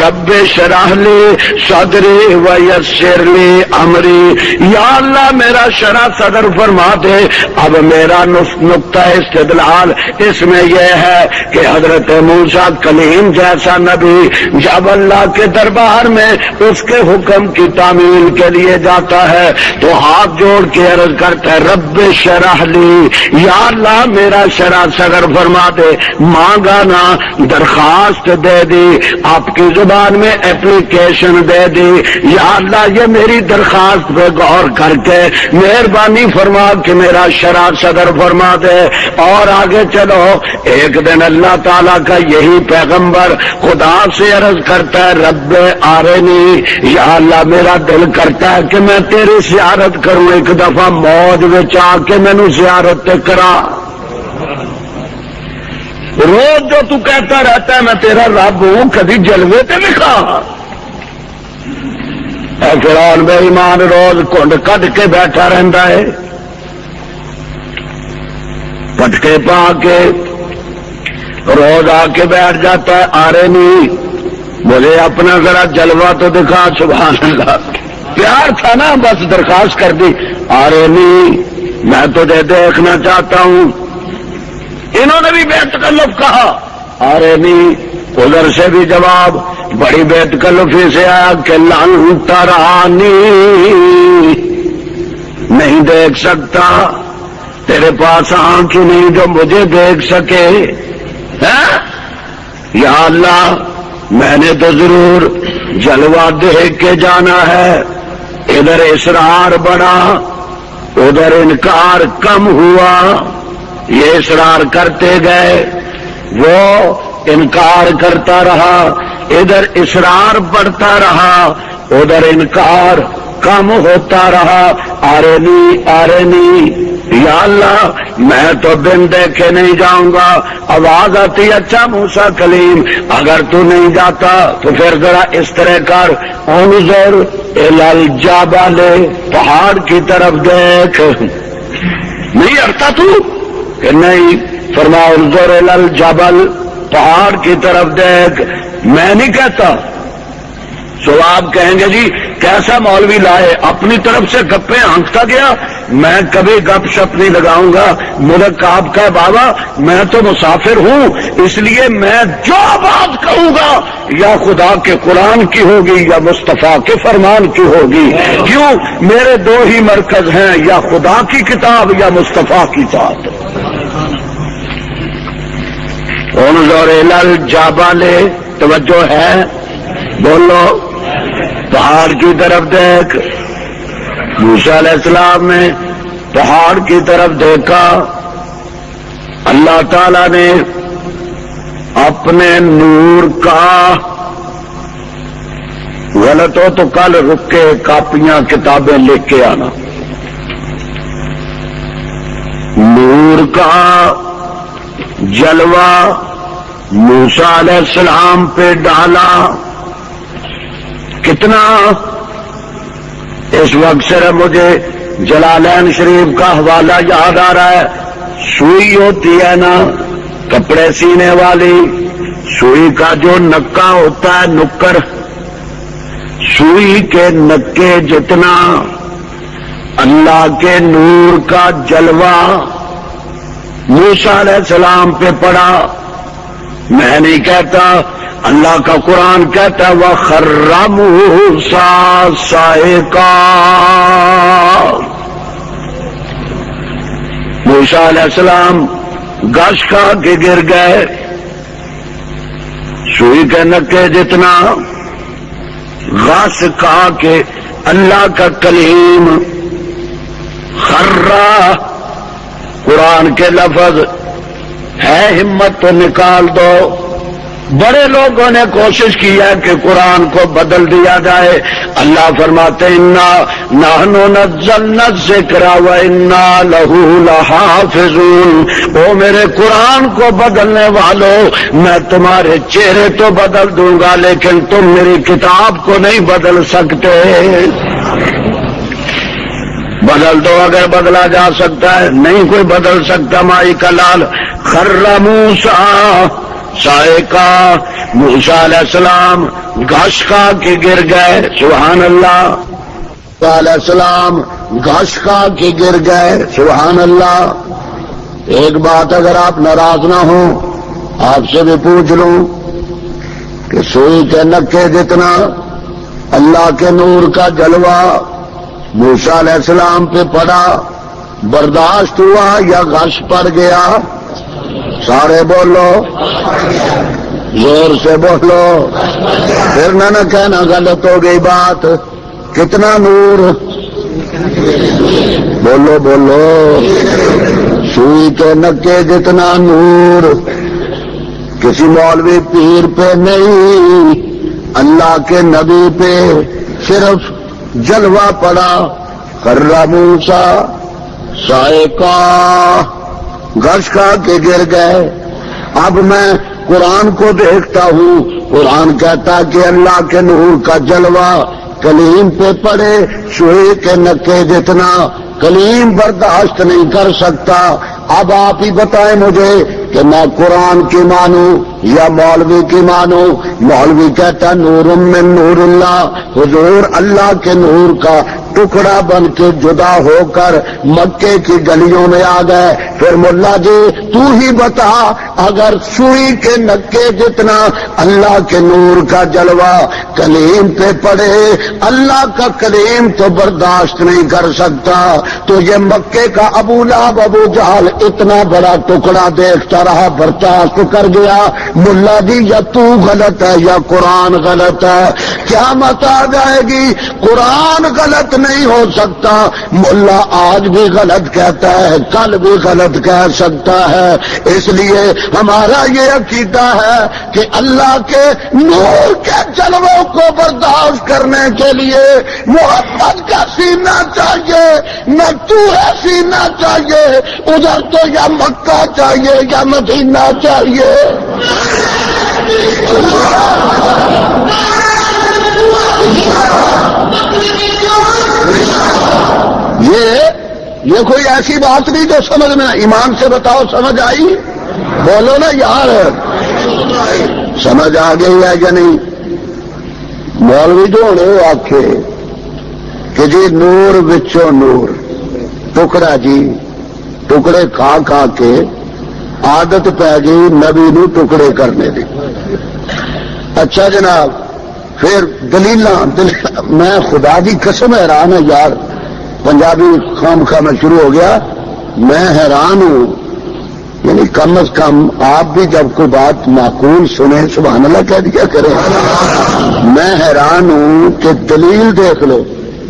رب شرح لی صدری ویسر لی امری، یا اللہ میرا شرح صدر فرما دے۔ اب میرا نقطہ استدلال اس میں یہ ہے کہ حضرت موسیٰ کلیم جیسا نبی جب اللہ کے دربار میں اس کے حکم کی تعمیل کے لیے جاتا ہے تو ہاتھ جوڑ کے عرض کرتا ہے رب شرح لی، یا اللہ میرا شرح صدر فرما دے، مانگا نا درخواست دے دی، آپ کی زبان میں اپلیکیشن دے دی، یا اللہ یہ میری درخواست پہ غور کر کے مہربانی فرما کہ میرا شرح صدر فرما دے۔ اور آگے چلو، ایک دن اللہ تعالیٰ کا یہی پیغمبر خدا سے عرض کرتا ہے رب آرنی، یا اللہ میرا دل کرتا ہے کہ میں تیری زیارت کروں، ایک دفعہ موج وچ آ کے مینوں زیارت کرا۔ روز جو تو کہتا رہتا ہے میں تیرا رب ہوں، کبھی جلوے تے لکھا۔ اے فرعون بے ایمان روز کنڈ کٹ کے بیٹھا رہتا ہے، پٹکے پا کے روز آ کے بیٹھ جاتا ہے، آرے نہیں بولے اپنا ذرا جلوہ تو دکھا، سبحان اللہ، پیار تھا نا بس درخواست کر دی، آرے نہیں میں تجھے دیکھنا چاہتا ہوں۔ انہوں نے بھی بے تکلف کہا، آرے نہیں، ادھر سے بھی جواب بڑی بے تکلفی سے آیا کہ لن ترانی، نہیں دیکھ سکتا، تیرے پاس آنکھ ہی نہیں جو مجھے دیکھ سکے۔ یا اللہ میں نے تو ضرور جلوہ دیکھ کے جانا ہے، ادھر اصرار بڑا ادھر انکار کم ہوا، یہ اصرار کرتے گئے وہ انکار کرتا رہا، ادھر اصرار بڑھتا رہا ادھر انکار کم ہوتا رہا۔ آرنی یا اللہ میں تو بن دیکھے نہیں جاؤں گا۔ آواز آتی اچھا موسیٰ کلیم اگر تو نہیں جاتا تو پھر ذرا اس طرح کر، انظر الی الجبل، پہاڑ کی طرف دیکھ۔ نہیں ہٹتا تو کہ نہیں، فرمایا انظر الی الجبل، پہاڑ کی طرف دیکھ۔ میں نہیں کہتا، سو آپ کہیں گے جی کیسا مولوی لائے، اپنی طرف سے گپیں ہانکتا گیا۔ میں کبھی گپ شپ نہیں لگاؤں گا، ملک آپ کا بابا، میں تو مسافر ہوں، اس لیے میں جو بات کہوں گا یا خدا کے قرآن کی ہوگی یا مصطفیٰ کے فرمان کی ہوگی۔ کیوں؟ میرے دو ہی مرکز ہیں، یا خدا کی کتاب یا مصطفیٰ کی ذات۔ انظر الی الجبل، توجہ ہے، بولو، پہاڑ کی طرف دیکھ۔ موسیٰ علیہ السلام نے پہاڑ کی طرف دیکھا، اللہ تعالی نے اپنے نور کا، غلط ہو تو کل رک کے کاپیاں کتابیں لکھ کے آنا، نور کا جلوہ موسیٰ علیہ السلام پہ ڈالا۔ کتنا؟ اس وقت صرف مجھے جلالین شریف کا حوالہ یاد آ رہا ہے، سوئی ہوتی ہے نا کپڑے سینے والی، سوئی کا جو نکا ہوتا ہے، نکر، سوئی کے نکے جتنا اللہ کے نور کا جلوہ موسیٰ علیہ السلام پہ پڑا۔ میں نہیں کہتا، اللہ کا قرآن کہتا ہے وَخَرَّ مُوسَىٰ صَعِقًا، موسیٰ علیہ السلام گش کھا کے گر گئے، سوئی کے نکے جتنا غش کھا کے اللہ کا کلیم خرّا، قرآن کے لفظ ہے، ہمت تو نکال دو۔ بڑے لوگوں نے کوشش کی ہے کہ قرآن کو بدل دیا جائے، اللہ فرماتے انا نحن نزلنا الذکر وانا لہ لحافظون، او میرے قرآن کو بدلنے والوں، میں تمہارے چہرے تو بدل دوں گا لیکن تم میری کتاب کو نہیں بدل سکتے۔ بدل دو اگر بدلا جا سکتا ہے، نہیں کوئی بدل سکتا۔ مائی کا لال خر موسیٰ صعقا، موسیٰ علیہ السلام گھش کھا کے گر گئے، سبحان اللہ، موسیٰ علیہ السلام گھش کھا کے گر گئے، سبحان اللہ۔ ایک بات اگر آپ ناراض نہ ہوں آپ سے بھی پوچھ لوں کہ سوئی کے نکے جتنا اللہ کے نور کا جلوہ موسیٰ علیہ السلام پہ پڑا، برداشت ہوا یا غش پڑ گیا؟ سارے بولو، زور سے بولو، پھر نہ کہنا غلط ہو گئی بات۔ کتنا نور؟ بولو بولو، سوئی کے نکے جتنا نور، کسی مولوی پیر پہ نہیں، اللہ کے نبی پہ صرف جلوہ پڑا۔ خر موسیٰ صاعقہ، گش کھا کے گر گئے۔ اب میں قرآن کو دیکھتا ہوں، قرآن کہتا کہ اللہ کے نور کا جلوہ کلیم پہ پڑے، سوئی کے نکے جتنا، کلیم برداشت نہیں کر سکتا۔ اب آپ ہی بتائیں مجھے کہ میں قرآن کی مانوں یا مولوی کی مانوں؟ مولوی کہتا نور من نور اللہ، حضور اللہ کے نور کا ٹکڑا بن کے جدا ہو کر مکے کی گلیوں میں آ گئے۔ پھر ملا جی تو ہی بتا، اگر سوئی کے نکے جتنا اللہ کے نور کا جلوہ کلیم پہ پڑے، اللہ کا کلیم تو برداشت نہیں کر سکتا، تو یہ مکے کا ابو لہب ابو جہل اتنا بڑا ٹکڑا دیکھتا رہا، برداشت کر گیا۔ ملا جی یا تو غلط ہے یا قرآن غلط ہے، قیامت آ جائے گی قرآن غلط نہیں ہو سکتا، ملا آج بھی غلط کہتا ہے، کل بھی غلط کہہ سکتا ہے۔ اس لیے ہمارا یہ عقیدہ ہے کہ اللہ کے نور کے جلووں کو برداشت کرنے کے لیے محمد کا سینہ چاہیے، نہ تو ہے سینہ چاہیے، ادھر تو یا مکہ چاہیے یا مدینہ چاہیے۔ یہ کوئی ایسی بات نہیں جو سمجھ میں، ایمان سے بتاؤ سمجھ آئی؟ بولو نا یار، سمجھ آ گئی ہے یا نہیں؟ مولوی جو ہونے آکھے کہ جی نور وچوں نور، ٹکڑا جی ٹکڑے کھا کھا کے عادت پہ گئی نبی نو ٹکڑے کرنے دی۔ اچھا جناب، پھر دلیلاں میں خدا دی قسم حیران ہے یار، پنجابی خام خواہ میں شروع ہو گیا، میں حیران ہوں، یعنی کم از کم آپ بھی جب کوئی بات معقول سنیں سبحان اللہ کہہ دیا کریں۔ میں حیران ہوں کہ دلیل دیکھ لو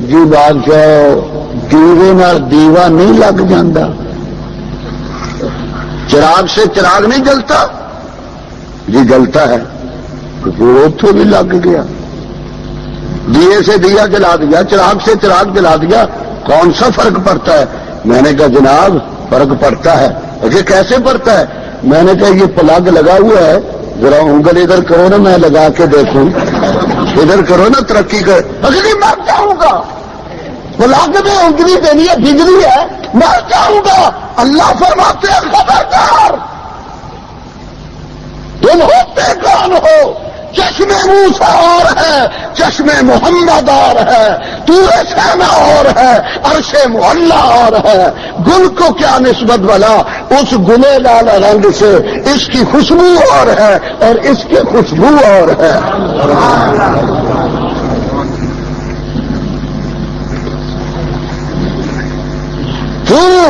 جی، بادشاہ دیوے نال دیوا نہیں لگ جاندہ، چراغ سے چراغ نہیں جلتا جی، جلتا ہے، اتوں بھی لگ گیا، دیے سے دیا جلا دیا، چراغ سے چراغ جلا دیا، کون سا فرق پڑتا ہے؟ میں نے کہا جناب فرق پڑتا ہے۔ کہ کیسے پڑتا ہے؟ میں نے کہا یہ پلگ لگا ہوا ہے، ذرا انگل ادھر کرو نا میں لگا کے دیکھوں، ادھر کرو نا ترقی کر، اگلی میں چاہوں گا پلگ میں انگلی دینی ہے، بجلی ہے، میں چاہوں گا۔ اللہ فرماتے ہیں خبردار تم ہوتے کون ہو؟ چشم موسیٰ اور ہے، چشم محمد اور ہے، طور سینا اور ہے، عرش معلیٰ اور ہے۔ گل کو کیا نسبت والا، اس گلے لال رنگ سے اس کی خوشبو اور ہے اور اس کی خوشبو اور ہے۔ کیوں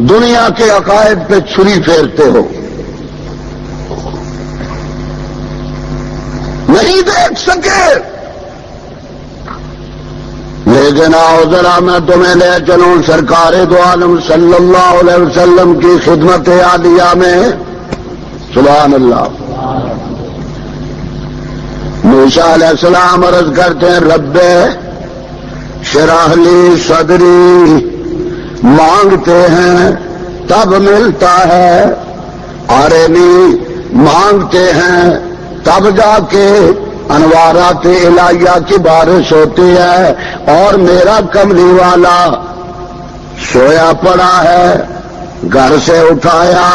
دنیا کے عقائد پہ چھری پھیرتے ہو؟ نہیں دیکھ سکے، لیکن آؤ ذرا میں تمہیں لے چلوں سرکار دو عالم صلی اللہ علیہ وسلم کی خدمت عالیہ میں۔ سبحان اللہ۔ موسیٰ علیہ السلام عرض کرتے ہیں رب شرح لی صدری، مانگتے ہیں تب ملتا ہے، ارنی مانگتے ہیں تب جا کے انوارات الہیہ کی بارش ہوتی ہے، اور میرا کملی والا سویا پڑا ہے، گھر سے اٹھایا،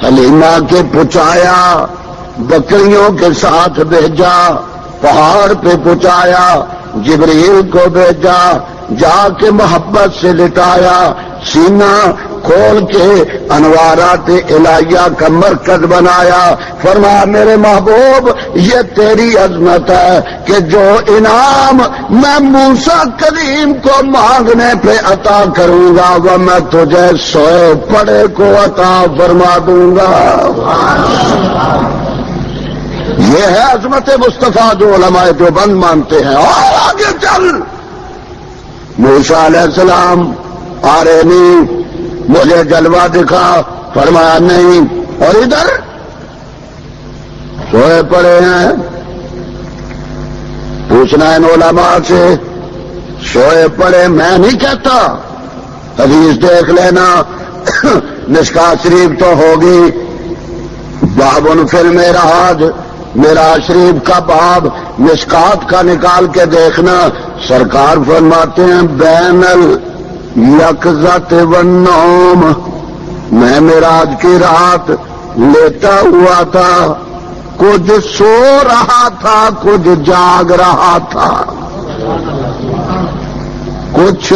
حلیمہ کے پہنچایا، بکریوں کے ساتھ بھیجا، پہاڑ پہ پہنچایا، جبریل کو بھیجا، جا کے محبت سے لٹایا، سینہ کھول کے انوارات الہیہ کا مرکز بنایا. فرمایا میرے محبوب یہ تیری عظمت ہے کہ جو انعام میں موسیٰ کلیم کو مانگنے پہ عطا کروں گا وہ میں تجھے سوئے پڑے کو عطا فرما دوں گا. یہ ہے عظمت مصطفیٰ جو علماء دیوبند مانتے ہیں. اور آگے چل. موسیٰ علیہ السلام آرینی مجھے جلوہ دکھا. فرمایا نہیں. اور ادھر سوئے پڑے ہیں. پوچھنا ان علماء سے سوئے پڑے میں نہیں کہتا. حدیث دیکھ لینا. مشکات شریف تو ہوگی. باب فی المعراج معراج شریف کا باب مشکات کا نکال کے دیکھنا. سرکار فرماتے ہیں بین الیقظۃ والنوم. میں معراج کی رات لیتا ہوا تھا. کچھ سو رہا تھا کچھ جاگ رہا تھا. کچھ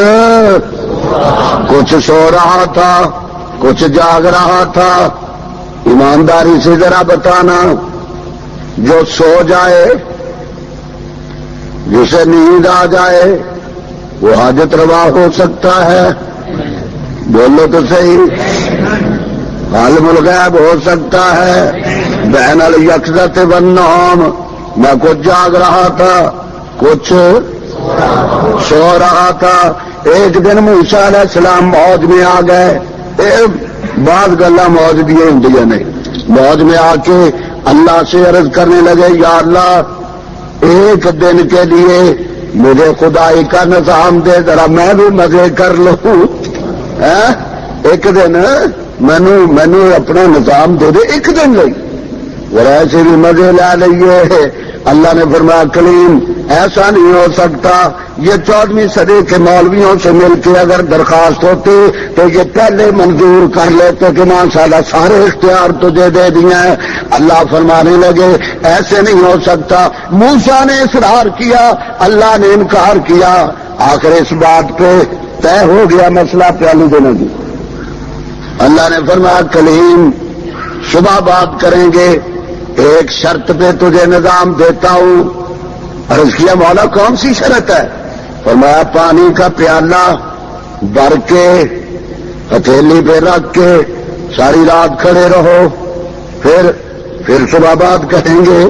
سو رہا تھا کچھ جاگ رہا تھا. ایمانداری سے ذرا بتانا جو سو جائے جسے نیند آ جائے وہ حاجت روا ہو سکتا ہے. بولو تو صحیح. عالم الغیب ہو سکتا ہے. بین الیقظۃ والنوم میں کچھ جاگ رہا تھا کچھ سو رہا تھا. ایک دن موسیٰ علیہ السلام موج میں آ گئے. بعض گلا موج بھی ہوں نہیں. موج میں آ کے اللہ سے عرض کرنے لگے یا اللہ ایک دن کے لیے مجھے خدائی کا نظام دے ذرا میں بھی مزے کر لوں. ایک دن مینو اپنا نظام دے دے ایک دن لئی اور ایسے بھی مزے لا لئیے. اللہ نے فرمایا کلیم ایسا نہیں ہو سکتا. یہ 14ویں صدی کے مولویوں سے مل کے اگر درخواست ہوتی تو یہ پہلے منظور کر لیتے کہ ماشاءاللہ سارے اختیار تجھے دے دیے ہیں. اللہ فرمانے لگے ایسے نہیں ہو سکتا. موسیٰ نے اصرار کیا اللہ نے انکار کیا. آخر اس بات پہ طے ہو گیا مسئلہ پیالی دینے کی. اللہ نے فرمایا کلیم صبح بات کریں گے. ایک شرط پہ تجھے نظام دیتا ہوں. عرض کیا مولا کون سی شرط ہے؟ فرمایا پانی کا پیالہ بھر کے ہتھیلی پہ رکھ کے ساری رات کھڑے رہو. پھر صبح بات کہیں گے.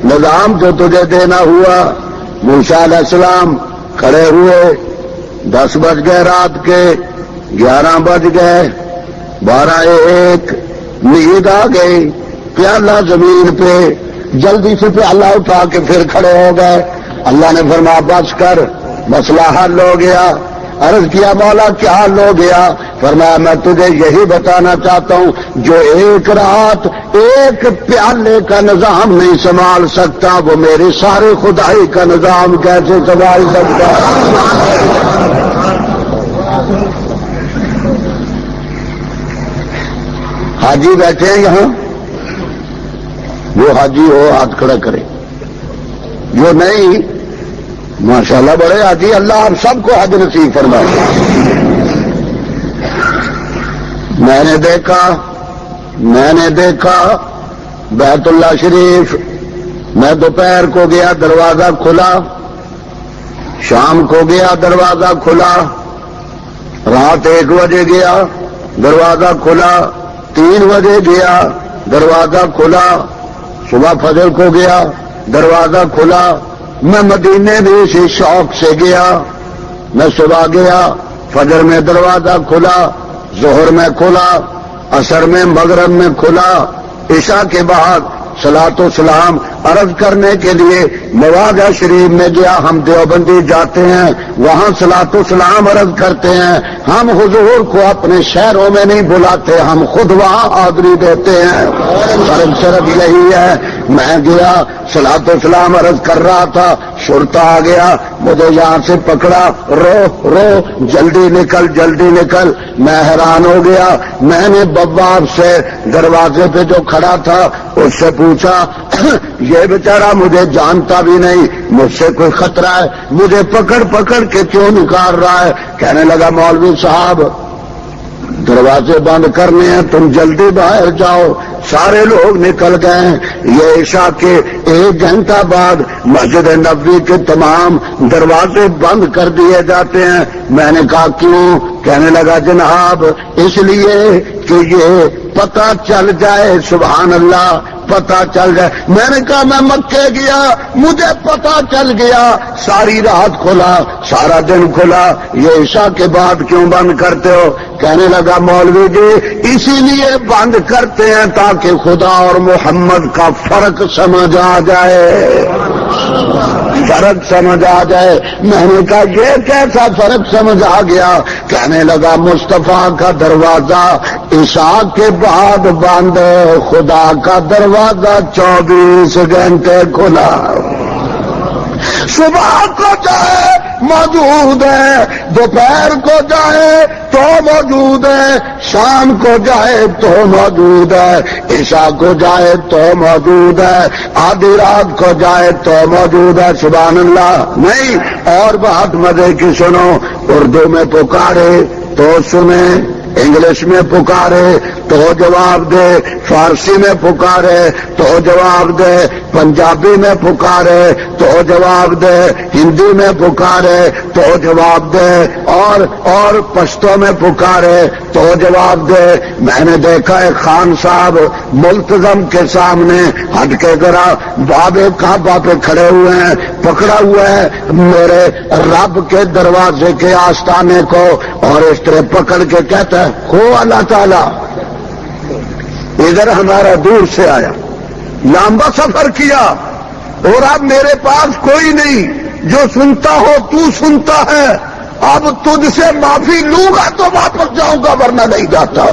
نظام جو تجھے دینا ہوا. موسیٰ علیہ السلام کھڑے ہوئے. 10 بج گئے رات کے. 11 بج گئے. 12 نیند آ گئی. پیالہ زمین پہ جلدی سے پیالہ اٹھا کے پھر کھڑے ہو گئے. اللہ نے فرمایا بس کر مسئلہ حل ہو گیا. عرض کیا مولا کیا حل ہو گیا؟ فرمایا میں تجھے یہی بتانا چاہتا ہوں جو ایک رات ایک پیالے کا نظام نہیں سنبھال سکتا وہ میری سارے خدائی کا نظام کیسے سنبھال سکتا؟ حاجی بیٹھے ہیں یہاں. وہ حاجی ہو ہاتھ کھڑا کرے. جو نہیں ماشاءاللہ بڑے حاجی اللہ آپ سب کو حج نصیب فرمائے. میں نے دیکھا بیت اللہ شریف. میں دوپہر کو گیا دروازہ کھلا. شام کو گیا دروازہ کھلا. رات 1 بجے گیا دروازہ کھلا. 3 بجے گیا دروازہ کھلا. صبح فجر کو گیا دروازہ کھلا. میں مدینے بھی اسی شوق سے گیا. میں صبح گیا فجر میں دروازہ کھلا. ظہر میں کھلا. عصر میں مغرب میں کھلا. عشاء کے بعد صلاۃ و سلام عرض کرنے کے لیے نوازہ شریف میں گیا. ہم دیوبندی جاتے ہیں وہاں صلاۃ و سلام عرض کرتے ہیں. ہم حضور کو اپنے شہروں میں نہیں بلاتے ہم خود وہاں حاضری دیتے ہیں. صرف یہی ہے. میں گیا صلاۃ و سلام عرض کر رہا تھا. شرطا آ گیا مجھے یہاں سے پکڑا. رو جلدی نکل. میں حیران ہو گیا. میں نے بواب سے دروازے پہ جو کھڑا تھا اس سے پوچھا یہ بیچارہ مجھے جانتا بھی نہیں مجھ سے کوئی خطرہ ہے مجھے پکڑ کے کیوں نکال رہا ہے؟ کہنے لگا مولوی صاحب دروازے بند کرنے ہیں، تم جلدی باہر جاؤ۔ سارے لوگ نکل گئے۔ یہ عشاء کے 1 گھنٹہ بعد مسجد نبوی کے تمام دروازے بند کر دیے جاتے ہیں۔ میں نے کہا کیوں؟ کہنے لگا جناب اس لیے کہ یہ پتہ چل جائے، سبحان اللہ، پتہ چل جائے۔ میں نے کہا میں مکے گیا، مجھے پتہ چل گیا، ساری رات کھلا، سارا دن کھلا، یہ عشاء کے بعد کیوں بند کرتے ہو؟ کہنے لگا مولوی جی اسی لیے بند کرتے ہیں تاکہ خدا اور محمد کا فرق سمجھ آ جائے، فرق سمجھ آ جائے۔ میں نے کہا یہ کیسا فرق سمجھ آ گیا؟ کہنے لگا مصطفیٰ کا دروازہ عشاء کے بعد بند، خدا کا دروازہ 24 گھنٹے کھلا، صبح کو جائے موجود ہے، دوپہر کو جائے تو موجود ہے، شام کو جائے تو موجود ہے، عشاء کو جائے تو موجود ہے، آدھی رات کو جائے تو موجود ہے۔ سبحان اللہ۔ نہیں، اور بات مزے کی سنو، اردو میں پکارے تو سنے، انگلش میں پکارے تو جواب دے، فارسی میں پکارے تو جواب دے، پنجابی میں پکارے تو جواب دے، ہندی میں پکارے تو جواب دے، اور پشتو میں پکارے تو جواب دے۔ میں نے دیکھا ہے خان صاحب ملتزم کے سامنے ہٹ کے ذرا بابے کعبہ پہ کھڑے ہوئے ہیں، پکڑا ہوا ہے میرے رب کے دروازے کے آستانے کو، اور اس طرح پکڑ کے کہتا ہے ہو اللہ تعالی۔ ادھر ہمارا دور سے آیا، لمبا سفر کیا، اور اب میرے پاس کوئی نہیں جو سنتا ہو، تو سنتا ہے، اب تجھ سے معافی لوں گا تو واپس جاؤں گا ورنہ نہیں جاتا۔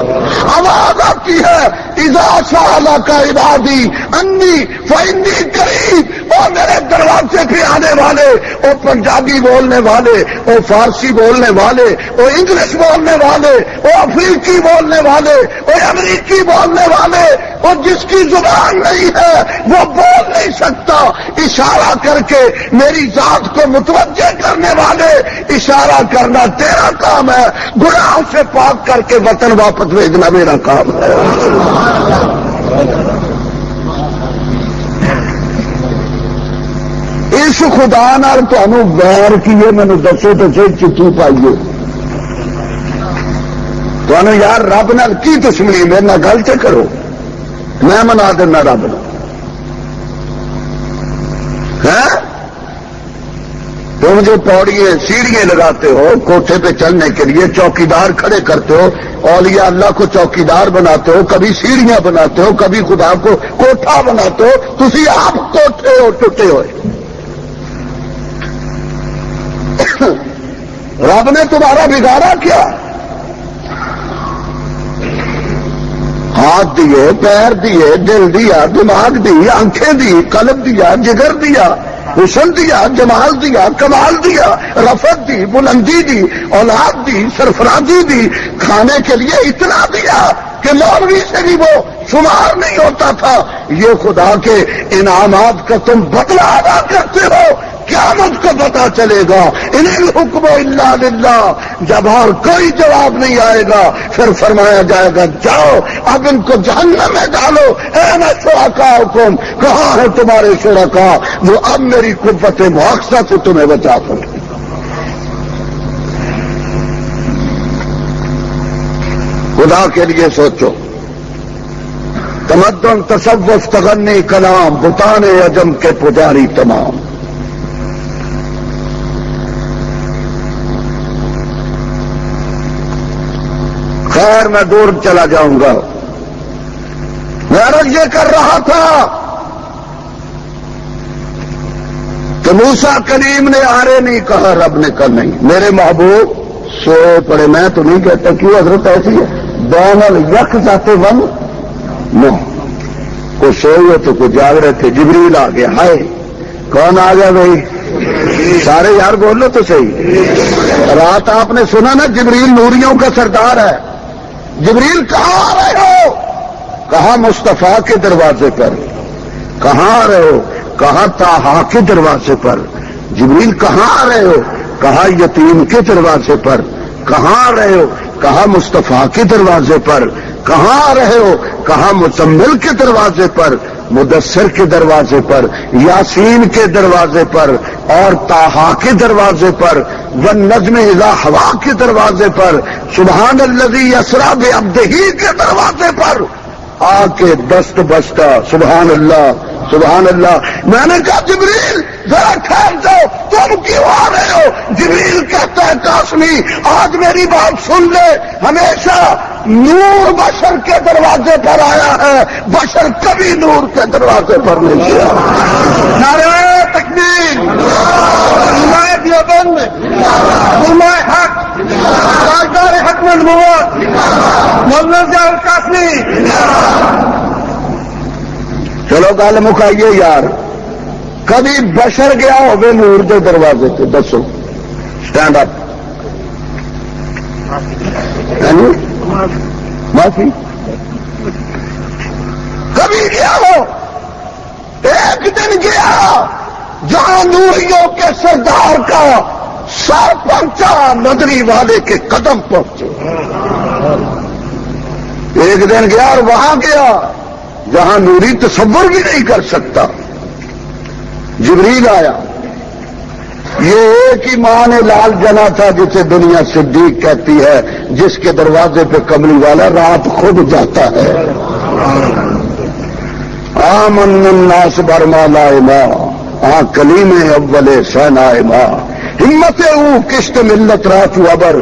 آواز آتی ہے اذا سألک عبادی انی فإنی قریب، اور میرے دروازے پہ آنے والے، وہ پنجابی بولنے والے، وہ فارسی بولنے والے، وہ انگلش بولنے والے، وہ افریقی بولنے والے، وہ امریکی بولنے والے، وہ جس کی زبان نہیں ہے وہ بول نہیں سکتا، اشارہ کر کے میری ذات کو متوجہ کرنے والے، اشارہ کرنا تیرا کام ہے، گناہوں سے پاک کر کے وطن واپس بھیجنا میرا کام ہے۔ اس خدا نال تانوں غیر کیے مینوں دسو تو صحیح چٹھی پائیے، تانوں یار رب نال کی دشمنی؟ میرے نال گل تے کرو، میں منا دینا رب نال۔ تم جو پوڑیاں سیڑھیاں لگاتے ہو کوٹھے پہ چلنے کے لیے، چوکیدار کھڑے کرتے ہو، اولیاء اللہ کو چوکیدار بناتے ہو، کبھی سیڑھیاں بناتے ہو، کبھی خدا کو کوٹھا بناتے ہو، تسی آپ کوٹھے ہو ٹوٹے ہوئے۔ رب نے تمہارا بگاڑا کیا؟ ہاتھ دیے، پیر دیے، دل دیا، دماغ دی، آنکھیں دی، قلب دیا، جگر دیا، حسن دیا، جمال دیا، کمال دیا، رفعت دی، بلندی دی، اولاد دی، سرفرازی دی، کھانے کے لیے اتنا دیا کہ مولوی سے بھی وہ شمار نہیں ہوتا تھا۔ یہ خدا کے انعامات کا تم بدلہ ادا کرتے ہو، قیامت کو پتا چلے گا۔ ان الحکم الا للہ، جب اور کوئی جواب نہیں آئے گا پھر فرمایا جائے گا جاؤ اب ان کو جہنم میں ڈالو۔ اے نہ شرکاءکم، کہاں ہے تمہارے شرکاء جو اب میری قوت مؤاخذہ سے تمہیں بچا سکے؟ خدا کے لیے سوچو۔ تمدن، تصوف، تغنی، کلام، بتان عجم کے پجاری تمام۔ خیر میں دور چلا جاؤں گا۔ میں عرض یہ کر رہا تھا کہ موسیٰ کلیم نے آرے نہیں کہا، رب نے کہا نہیں، میرے محبوب سوئے پڑے۔ میں تو نہیں کہتا کیوں حضرت ایسی ہے، بین الیک ذات ون نو، کوئی سوئے ہوئے تو کوئی جاگ رہے تھے، جبریل آ گیا۔ ہائے کون آ گیا بھائی؟ سارے یار بولو تو صحیح۔ رات آپ نے سنا نا جبریل نوریوں کا سردار ہے۔ جبریل کہاں آ رہے ہو؟ کہا مصطفیٰ کے دروازے پر۔ کہاں آ رہے ہو؟ کہا طٰہٰ کے دروازے پر۔ جبریل کہاں آ رہے ہو؟ کہا یتیم کے دروازے پر۔ کہاں آ رہے ہو؟ کہاں مصطفیٰ کے دروازے پر، کہاں آ رہے ہو، کہاں مزمل کے دروازے پر، مدثر کے دروازے پر، یاسین کے دروازے پر، اور طٰہٰ کے دروازے پر، والنجم اذا ہوا کے دروازے پر، سبحان الذی اسریٰ بعبدہ کے دروازے پر آ کے دست بستہ سبحان اللہ سبحان اللہ۔ میں نے کہا جبریل ذرا ٹھہر جاؤ، تم کیوں آ رہے ہو؟ جبریل کہتا ہے قاسمی آج میری بات سن لے، ہمیشہ نور بشر کے دروازے پر آیا ہے، بشر کبھی نور کے دروازے پر نہیں گیا۔ نعرہ تکبیر، علماء دیوبند، علماء حق، تاجدار حق نبوت، مولانا ضیاء القاسمی۔ چلو گل مکائیے یار، کبھی بشر گیا ہوگے نور کے دروازے سے؟ دسو، سٹینڈ اپ۔ معافی کبھی گیا ہو؟ ایک دن گیا جہاں نوریوں کے سردار کا سر پہنچا، ندری والے کے قدم پہنچے۔ ایک دن گیا اور وہاں گیا جہاں نوری تصور بھی نہیں کر سکتا۔ جبریل آیا، یہ ایک ہی ماں نے لال جنا تھا جسے دنیا صدیق کہتی ہے، جس کے دروازے پہ کملی والا رات خود جاتا ہے۔ آمن الناس برما لائما، کلیم اول سینائے ماں، ہمت او کشت ملت رات ابر،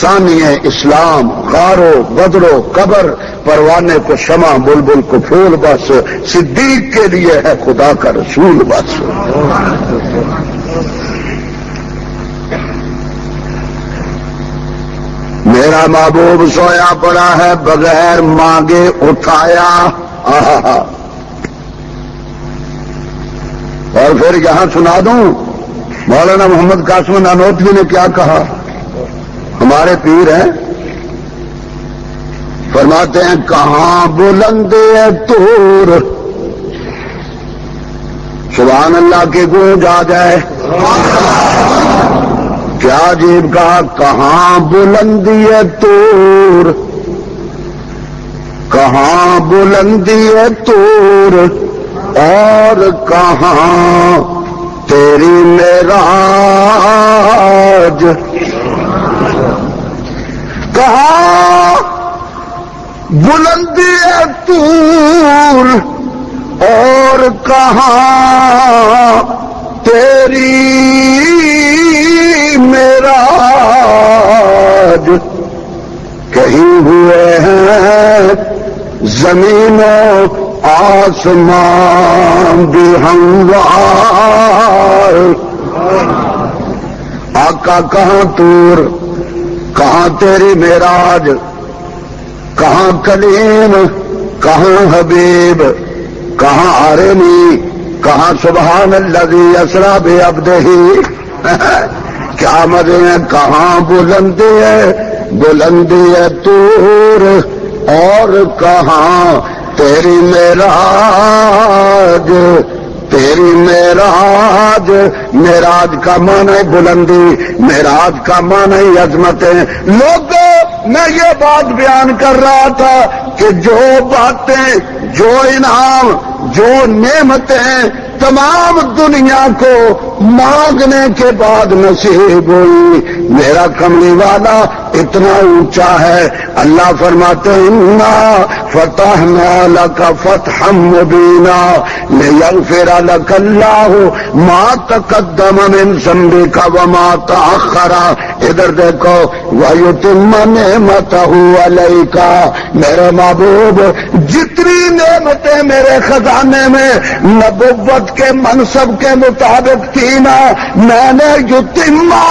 ثانی اسلام غارو بدرو قبر، پروانے کو شمع بلبل کو پھول بس، صدیق کے لیے ہے خدا کا رسول بس۔ میرا محبوب سویا پڑا ہے بغیر مانگے اٹھایا۔ اور پھر یہاں سنا دوں مولانا محمد قاسم نانوتوی نے کیا کہا، ہمارے پیر ہیں، فرماتے ہیں کہاں بلند ہے طور، سبحان اللہ کے گونج آ جائے۔ کیا عجیب کہا، کہاں بلندی ہے طور، کہاں بلندی ہے طور، اور کہاں تیری معراج، کہاں بلندی ہے طور، اور کہاں تیری معراج، کہیں ہوئے ہیں زمین و آسمان بھی ہموار۔ آقا کہاں طور، کہاں تیری معراج، کہاں کلیم، کہاں حبیب، کہاں آرمی، کہاں سبحان الذی اسریٰ بعبدہ۔ کیا مزے ہیں، کہاں بلندی ہے، بلندی ہے طور، اور کہاں تیری معراج، تیری معراج۔ معراج کا معنی بلندی، معراج کا معنی عظمت ہے۔ لوگوں میں یہ بات بیان کر رہا تھا کہ جو باتیں، جو انعام، جو نعمتیں تمام دنیا کو مانگنے کے بعد نصیب ہوئی، میرا کملی والا اتنا اونچا ہے۔ اللہ فرماتے ہیں انا فتحنا لک فتحا مبینا لیغفر لک اللہ ما تقدم من ذنبک وما تأخر۔ ادھر دیکھو، ویتم نعمتہ علیک، میرے محبوب جتنی نعمتیں میرے خزانے میں نبوت کے منصب کے مطابق تھی نا، میں نے یتیمہ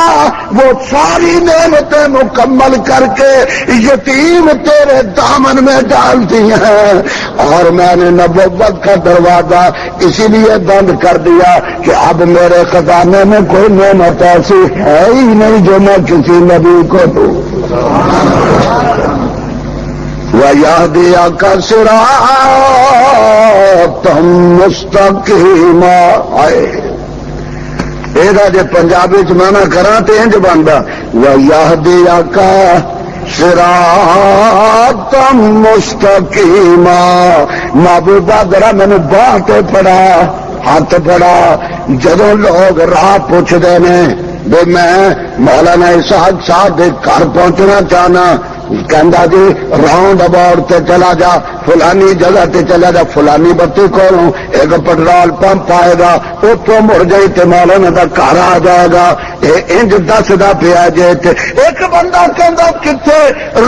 وہ ساری نعمتیں مکمل کر کے یتیم تیرے دامن میں ڈال دی ہیں، اور میں نے نبوت کا دروازہ اسی لیے بند کر دیا کہ اب میرے خزانے میں کوئی نعمت ایسی ہے ہی نہیں جو میں کسی نبی کو دوں۔ وَيَهْدِيَكَ صِرَاطًا مُسْتَقِيمًا۔ یہ جی پنجابی چ مانا کرا تو انج بنتا وَيَهْدِيَكَ صراطا مستقیما. محبوبہ ذرا مینو باہ تے پڑا ہاتھ پڑا. جدوں لوگ راہ پوچھتے ہیں بے میں مولانا اسحاق صاحب کے گھر پہنچنا چاہنا، کہندا جی راؤنڈ اباؤٹ تے چلا جا، فلانی جگہ تے چلا جا، فلانی بتی کولوں ایک پٹرول پمپ آئے گا، اتوں مڑ جائی تے مولانا دا گھر آ جائے گا. انج دسدا پیا جے تے ایک بندہ کہندا کتنے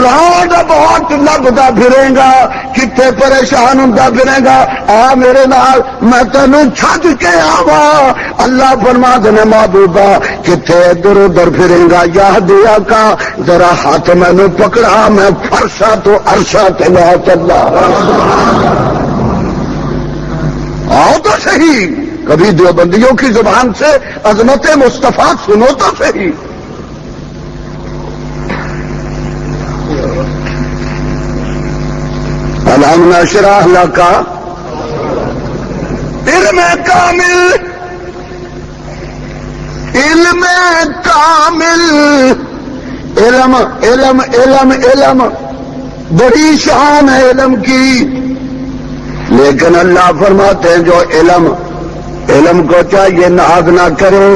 راؤنڈ اباؤٹ لگدا پھرے گا، کتنے پریشان ہوندا پھرے گا، آ میرے نال میں تینوں چھڈ کے آواں. اللہ فرما دے محبوبہ کتنے ادھر ادھر پھرے گا، یا دیا کا ذرا ہاتھ مینوں پکڑا، میں فرشا تو عرشا تے لے چلا. آؤ تو صحیح، کبھی دیوبندیوں کی زبان سے عظمت مصطفیٰ سنو تو صحیح. الم نشرح لک علم کامل، علم کامل، علم علم علم علم بڑی شان ہے علم کی. لیکن اللہ فرماتے ہیں جو علم کو چاہیے ناز نہ کرے.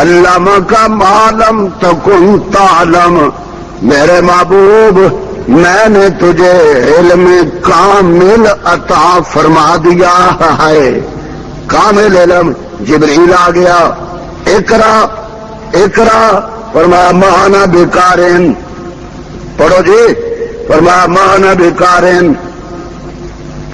علم کا معلم تکن تعلم، میرے محبوب میں نے تجھے علم کامل عطا فرما دیا ہے. کامل علم. جبریل آ گیا، اقرا اقرا، فرمایا مانا بیکارن، پڑھو جی، فرمایا مانا بیکارن.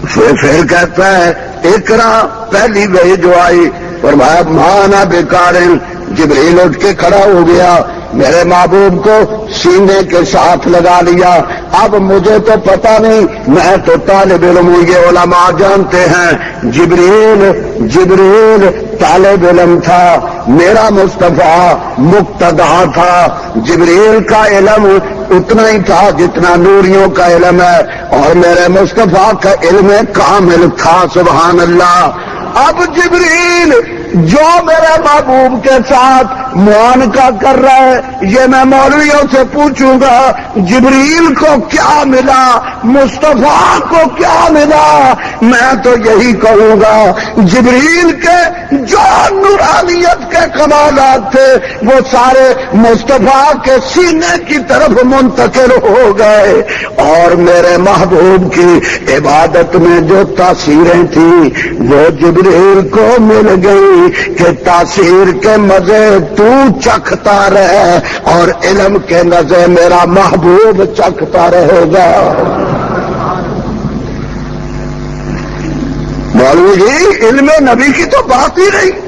پھر کہتا ہے اقرا، پہلی وحی جو آئی فرمایا مانا بیکارن. جبریل اٹھ کے کھڑا ہو گیا، میرے محبوب کو سینے کے ساتھ لگا لیا. اب مجھے تو پتا نہیں، میں تو طالب علم ہوں، یہ علماء جانتے ہیں. جبریل طالب علم تھا، میرا مصطفیٰ مقتدا تھا. جبریل کا علم اتنا ہی تھا جتنا نوریوں کا علم ہے، اور میرے مصطفیٰ کا علم کامل تھا. سبحان اللہ. اب جبریل جو میرے محبوب کے ساتھ معانقہ کر رہا ہے، یہ میں مولویوں سے پوچھوں گا جبریل کو کیا ملا، مصطفیٰ کو کیا ملا. میں تو یہی کہوں گا جبریل کے جو نورانیت کے کمالات تھے وہ سارے مصطفیٰ کے سینے کی طرف منتقل ہو گئے، اور میرے محبوب کی عبادت میں جو تاثیریں تھیں وہ جبریل کو مل گئی کہ تاثیر کے مزے تو چکھتا رہے اور علم کے مزے میرا محبوب چکھتا رہے گا. مولوی جی علم نبی کی تو بات ہی نہیں.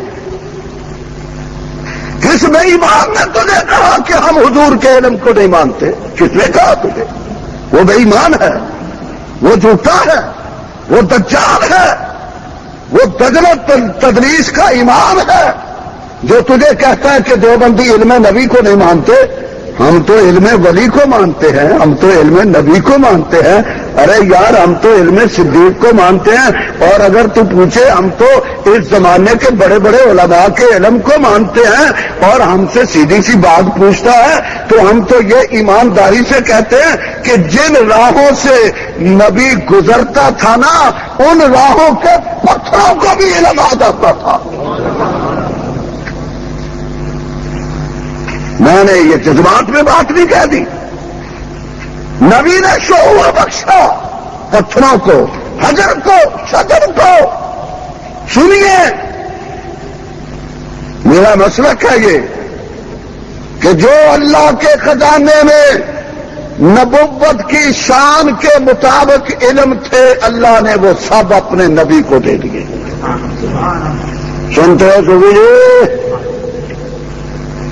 کس بے ایمان نے تجھے کہا کہ ہم حضور کے علم کو نہیں مانتے؟ کس نے کہا تجھے؟ وہ بے ایمان ہے، وہ جھوٹا ہے، وہ دجال ہے، وہ دجل تدریس کا امام ہے جو تجھے کہتا ہے کہ دیوبندی علم نبی کو نہیں مانتے. ہم تو علم ولی کو مانتے ہیں، ہم تو علم نبی کو مانتے ہیں. ارے یار ہم تو علم صدیق کو مانتے ہیں، اور اگر تو پوچھے ہم تو اس زمانے کے بڑے بڑے علماء کے علم کو مانتے ہیں، اور ہم سے سیدھی سی بات پوچھتا ہے تو ہم تو یہ ایمانداری سے کہتے ہیں کہ جن راہوں سے نبی گزرتا تھا نا ان راہوں کے پتھروں کو بھی علم آ جاتا تھا. میں نے یہ جذبات میں بات نہیں کہہ دی. نبی نے شعور بخشا پتھروں کو، حجر کو، شجر کو. سنیے میرا مسلک ہے یہ کہ جو اللہ کے خزانے میں نبوت کی شان کے مطابق علم تھے اللہ نے وہ سب اپنے نبی کو دے دیے. سنتے ہو سبھی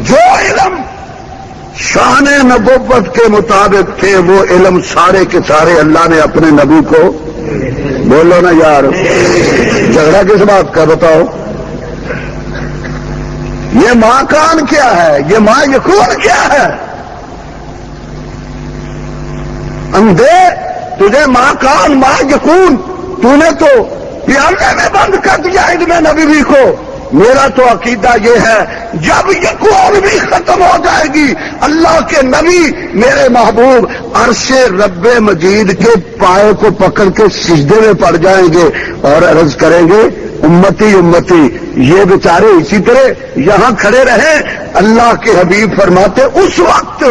جو علم شان نبوت کے مطابق تھے وہ علم سارے کے سارے اللہ نے اپنے نبی کو. بولو نا یار، جھگڑا کس بات کا بتاؤ؟ یہ ماں کان کیا ہے، یہ ماں یکون کیا ہے؟ اندھے تجھے ماں کان ماں یکون، تو نے تو پیالے میں بند کر دیا علم نبی کو. میرا تو عقیدہ یہ ہے جب یہ قرآن بھی ختم ہو جائے گی اللہ کے نبی میرے محبوب عرش رب مجید کے پائے کو پکڑ کے سجدے میں پڑ جائیں گے اور عرض کریں گے امتی امتی. یہ بیچارے اسی طرح یہاں کھڑے رہیں. اللہ کے حبیب فرماتے اس وقت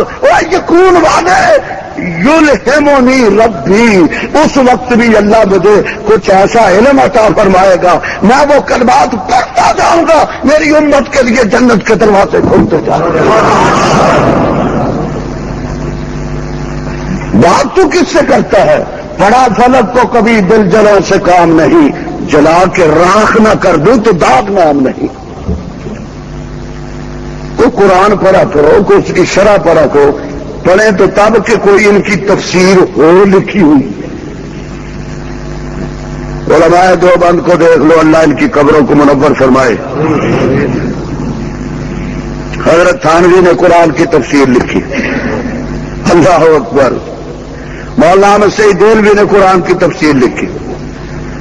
یکون وعدہ یلہمنی ربی، اس وقت بھی اللہ مجھے کچھ ایسا علم عطا فرمائے گا میں وہ کلمات پڑھتا جاؤں گا، میری امت کے لیے جنت کے دروازے کھلتے جائیں گے. بات تو کس سے کرتا ہے؟ پڑا فلک کو کبھی دل جلا سے کام نہیں، جلا کے راکھ نہ کر دوں تو داغ نام نہیں. کوئی قرآن پڑھا کرو، کوئی اس کی شرح پڑھا کرو، پڑھیں تو تب کہ کوئی ان کی تفسیر ہو لکھی ہوئی. علماء دیوبند کو دیکھ لو، اللہ ان کی قبروں کو منور فرمائے. حضرت تھانوی نے قرآن کی تفسیر لکھی، اللہ اکبر. مولانا احمد سعید دہلوی نے قرآن کی تفسیر لکھی،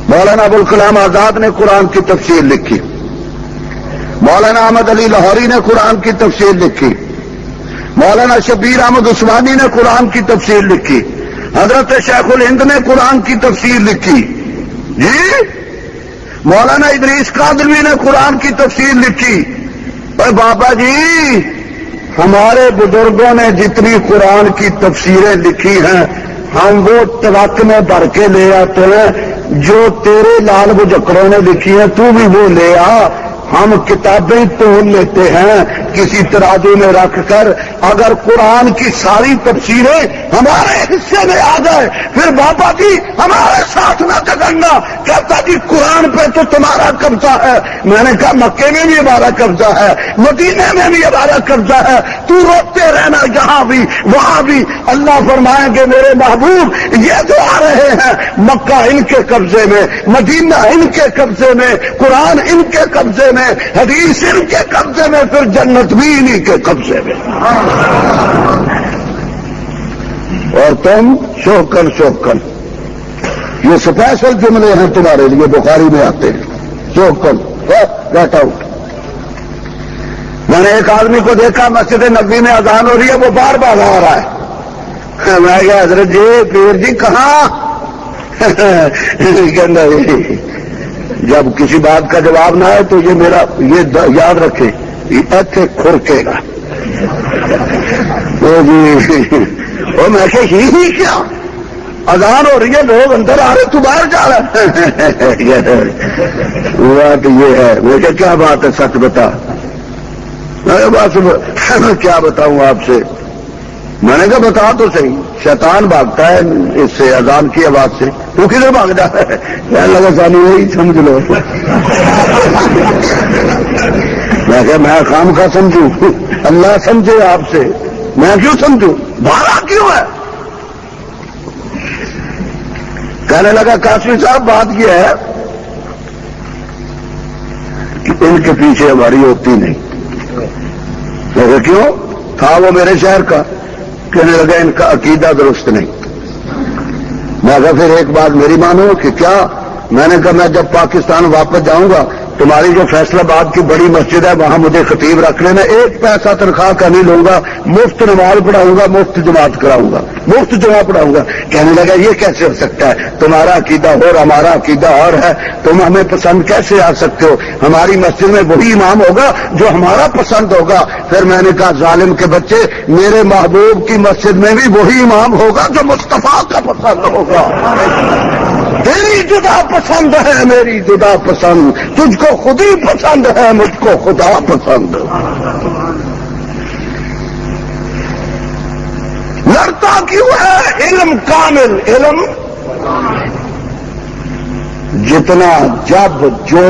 مولانا ابوالکلام آزاد نے قرآن کی تفسیر لکھی، مولانا احمد علی لاہوری نے قرآن کی تفسیر لکھی، مولانا شبیر احمد عثمانی نے قرآن کی تفسیر لکھی، حضرت شیخ الہند نے قرآن کی تفسیر لکھی. جی مولانا ادریس قادری نے قرآن کی تفسیر لکھی. اور بابا جی ہمارے بزرگوں نے جتنی قرآن کی تفسیریں لکھی ہیں ہم وہ ٹرک میں بھر کے لے آتے ہیں. جو تیرے لال بجکروں نے لکھی ہیں تو بھی وہ لے آ. ہم کتابیں تول لیتے ہیں کسی ترازو میں رکھ کر. اگر قرآن کی ساری تفسیریں ہمارے حصے میں آ جائے پھر بابا جی ہمارے ساتھ نہ جگڑنا. کہتا جی قرآن پہ تو تمہارا قبضہ ہے. میں نے کہا مکے میں بھی ہمارا قبضہ ہے، مدینے میں بھی ہمارا قبضہ ہے، تو روتے رہنا یہاں بھی وہاں بھی. اللہ فرمائیں گے میرے محبوب یہ جو آ رہے ہیں مکہ ان کے قبضے میں، مدینہ ان کے قبضے میں، قرآن ان کے قبضے میں، حدیث ان کے قبضے میں، پھر جنت بھی انہی کے قبضے میں. اور تم شوکن شوکن، یہ اسپیشل جملے ہیں تمہارے لیے، بخاری میں آتے ہیں. شوکن گیٹ آؤٹ. میں نے ایک آدمی کو دیکھا مسجد نبوی میں اذان ہو رہی ہے، وہ بار بار آ رہا ہے. میں کہا حضرت جی پیر جی کہاں؟ جب کسی بات کا جواب نہ آئے تو یہ میرا یہ یاد رکھے ایتھے کھرکے گا. وہ میں کہ ہی کیا اذان ہو رہی ہے، لوگ اندر آ رہے تو باہر جا رہا ہوا تو یہ ہے. وہ کیا بات ہے سچ بتا. بات کیا بتاؤں آپ سے؟ میں نے کہا بتا تو صحیح. شیطان بھاگتا ہے اس سے اذان کی آواز سے، تو کدھر بھاگ جاتا ہے؟ کہنے لگا سانو یہی سمجھ لو. میں کہ میں خام کا سمجھوں؟ اللہ سمجھے آپ سے، میں کیوں سمجھوں؟ بھاگا کیوں ہے؟ کہنے لگا قاسمی صاحب بات یہ ہے کہ ان کے پیچھے ہماری ہوتی نہیں. میں کیوں؟ تھا وہ میرے شہر کا. کہنے لگا ان کا عقیدہ درست نہیں. میں کہا پھر ایک بات میری مانو کہ کیا؟ میں نے کہا میں جب پاکستان واپس جاؤں گا تمہاری جو فیصلہ آباد کی بڑی مسجد ہے وہاں مجھے خطیب رکھ لینا. ایک پیسہ تنخواہ کا نہیں لوں گا، مفت نماز پڑھاؤں گا، مفت جماعت کراؤں گا، مفت جمعہ پڑھاؤں گا. کہنے لگا یہ کیسے ہو سکتا ہے؟ تمہارا عقیدہ اور ہمارا عقیدہ اور ہے، تم ہمیں پسند کیسے آ سکتے ہو؟ ہماری مسجد میں وہی امام ہوگا جو ہمارا پسند ہوگا. پھر میں نے کہا ظالم کے بچے، میرے محبوب کی مسجد میں بھی وہی امام ہوگا جو مصطفیٰ کا پسند ہوگا. تیری جدا پسند ہے، میری جدا پسند، تجھ کو خود ہی پسند ہے، مجھ کو خدا پسند. لڑتا کیوں ہے؟ علم کامل، علم جتنا جب جو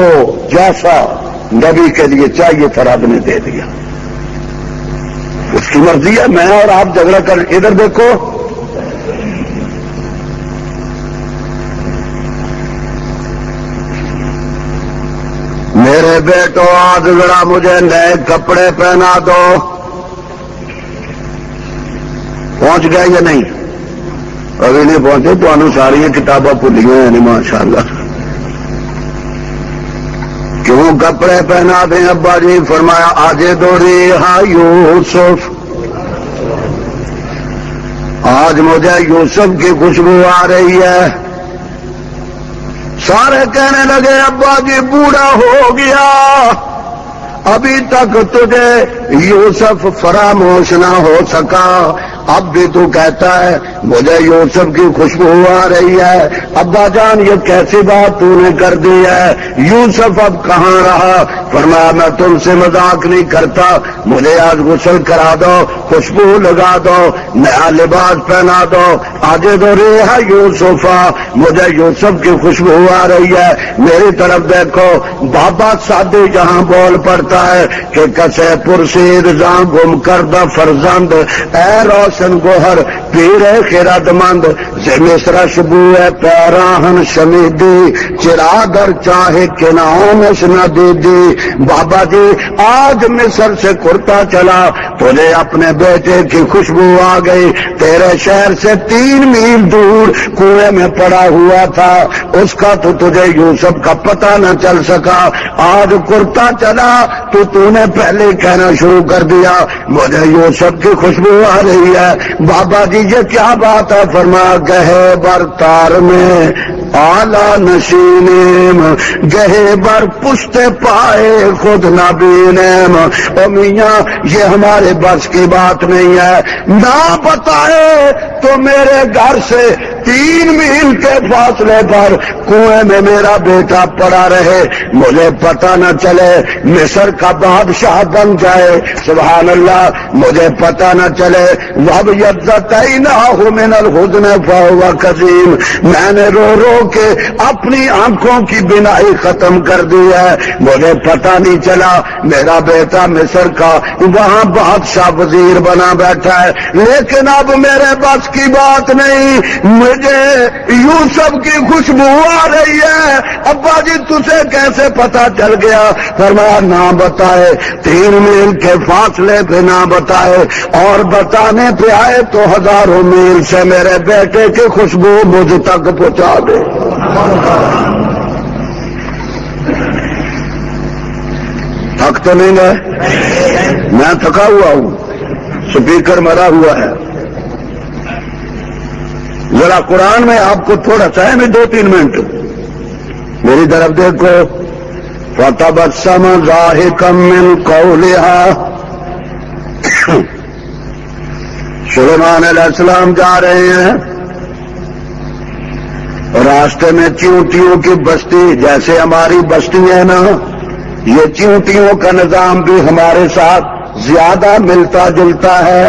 جیسا نبی کے لیے چاہیے تھا رب نے دے دیا. اس کی مرضی ہے. میں اور آپ جھگڑا کر ادھر دیکھو. میرے بیٹو آج ذرا مجھے نئے کپڑے پہنا دو. پہنچ گئے یا نہیں؟ ابھی نہیں پہنچے تو انو ساری کتابیں بھولی ہیں. ماشاء اللہ کیوں کپڑے پہنا دیں ابا جی؟ فرمایا آجے دو ریحا یوسف، آج مجھے یوسف کی خوشبو آ رہی ہے۔ سارے کہنے لگے ابا جی بوڑھا ہو گیا، ابھی تک تجھے یوسف فراموش نہ ہو سکا، اب بھی تو کہتا ہے مجھے یوسف کی خوشبو آ رہی ہے۔ ابا جان یہ کیسی بات تو نے کر دی ہے؟ یوسف اب کہاں رہا؟ فرمایا میں تم سے مذاق نہیں کرتا، مجھے آج غسل کرا دو، خوشبو لگا دو، نیا لباس پہنا دو، آجے دو ریحا یوسفا، مجھے یوسف کی خوشبو آ رہی ہے۔ میری طرف دیکھو، بابا سادے جہاں بول پڑتا ہے کہ کسے پرسید جہاں گم کردہ فرزند، اے روشن گوہر پیر خرد مند، مصر شبو ہے پیراہن شمیدی، چرادر چاہے کنانش نہ دیدی۔ بابا جی آج مصر سے کرتا چلا، تجھے اپنے بیٹے کی خوشبو آ گئی، تیرے شہر سے 3 میل دور کنویں میں پڑا ہوا تھا، اس کا تو تجھے یوسف کا پتہ نہ چل سکا، آج کرتا چلا تو نے پہلے کہنا شروع کر دیا مجھے یوسف کی خوشبو آ رہی ہے۔ بابا جی یہ کیا بات ہے؟ فرمایا گہے بر تار میں آلہ نشینیم، گہے بر پشت پائے خود نبینیم۔ او میاں یہ ہمارے بس کی بات نہیں ہے، نہ بتائے تو میرے گھر سے 3 میل کے فاصلے پر کنویں میں میرا بیٹا پڑا رہے، مجھے پتہ نہ چلے، مصر کا بادشاہ بن جائے، سبحان اللہ، مجھے پتہ نہ چلے۔ وَأَبْيَضَّتَيْنَاهُ مِنَ الْحُزْنِ فَهُوَ كَظِيمٌ، میں نے رو رو کے اپنی آنکھوں کی بینائی ختم کر دی ہے، مجھے پتہ نہیں چلا میرا بیٹا مصر کا وہاں بادشاہ وزیر بنا بیٹھا ہے، لیکن اب میرے بس کی بات نہیں، مجھے یوسف کی خوشبو آ رہی ہے۔ ابا جی تجھے کیسے پتہ چل گیا؟ فرمایا نہ بتائے، 3 میل کے فاصلے پہ نہ بتائے، اور بتانے پہ آئے تو 1000 میل سے میرے بیٹے کی خوشبو مجھ تک پہنچا دے۔ تھک تو نہیں گئے؟ میں تھکا ہوا ہوں، سپیکر مرا ہوا ہے۔ ذرا قرآن میں آپ کو تھوڑا سا ہے، میں 2-3 منٹ میری طرف دیکھو۔ فَتَبَسَّمَ ضَاحِكًا مِّن قَوْلِهَا، سلیمان علیہ السلام جا رہے ہیں، راستے میں چیونٹیوں کی بستی، جیسے ہماری بستی ہے نا، یہ چیونٹیوں کا نظام بھی ہمارے ساتھ زیادہ ملتا جلتا ہے،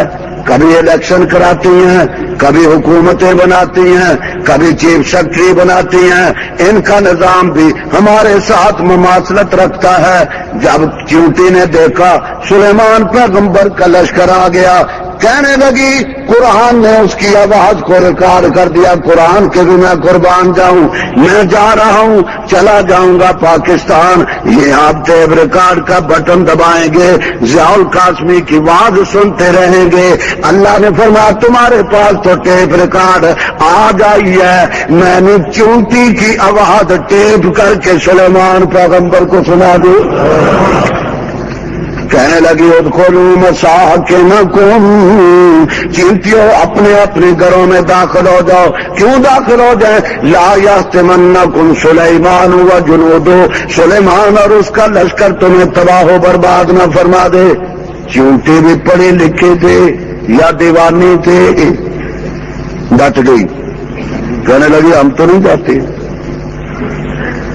کبھی الیکشن کراتی ہیں، کبھی حکومتیں بناتی ہیں، کبھی چیف سیکرٹری بناتی ہیں، ان کا نظام بھی ہمارے ساتھ مماثلت رکھتا ہے۔ جب چیونٹی نے دیکھا سلیمان پیغمبر کا لشکر آ گیا، کہنے لگی، قرآن نے اس کی آواز کو ریکارڈ کر دیا، قرآن کے بھی میں قربان جاؤں، میں جا رہا ہوں، چلا جاؤں گا پاکستان، یہ آپ ٹیپ ریکارڈ کا بٹن دبائیں گے، ضیاء القاسمی کی آواز سنتے رہیں گے۔ اللہ نے فرمایا تمہارے پاس تو ٹیپ ریکارڈ آ گئی ہے، میں نے چونٹی کی آواز ٹیپ کر کے سلیمان پیغمبر کو سنا دی۔ کہنے لگی ادخلوا مساکنکم، چیونٹیوں اپنے اپنے گھروں میں داخل ہو جاؤ۔ کیوں داخل ہو جائیں؟ لا یحطمنکم سلیمان وجنودہ، سلیمان اور اس کا لشکر تمہیں تباہ و برباد نہ فرما دے۔ چیونٹی بھی پڑھی لکھی تھی یا دیوانی تھی؟ ڈٹ گئی، کہنے لگی ہم تو نہیں جاتے۔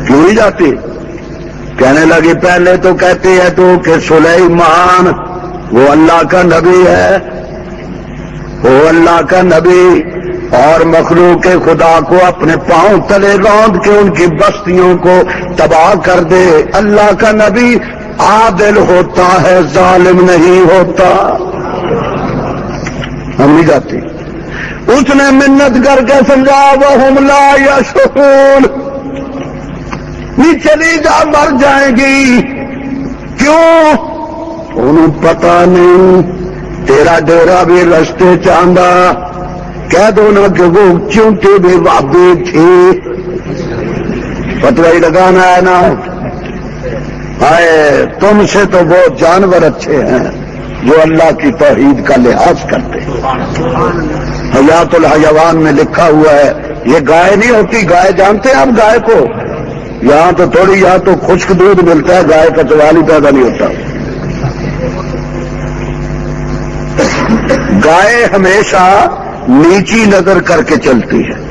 کیوں نہیں جاتے؟ کہنے لگی پہلے تو کہتی ہے تو کہ سلیمان وہ اللہ کا نبی ہے، وہ اللہ کا نبی، اور مخلوق خدا کو اپنے پاؤں تلے روند کے ان کی بستیوں کو تباہ کر دے۔ اللہ کا نبی عادل ہوتا ہے، ظالم نہیں ہوتا۔ ہم نہیں جاتے۔ اس نے منت کر کے سمجھا وَهُمْ لَا يَشْعُرُونَ، نہیں چلی جا مر جائے گی۔ کیوں؟ انہوں پتہ نہیں، تیرا ڈیرا بھی رستے چاندہ، کہہ دو نا کہ وہ چونٹی بھی وابی تھی، فتوی لگانا ہے نا۔ آئے تم سے تو وہ جانور اچھے ہیں جو اللہ کی توحید کا لحاظ کرتے ہیں. حیات الحیوان میں لکھا ہوا ہے یہ گائے نہیں ہوتی. گائے جانتے ہیں آپ گائے کو؟ یہاں تو تھوڑی یہاں تو خشک دودھ ملتا ہے, گائے کا سوال ہی پیدا نہیں ہوتا. گائے ہمیشہ نیچی نظر کر کے چلتی ہے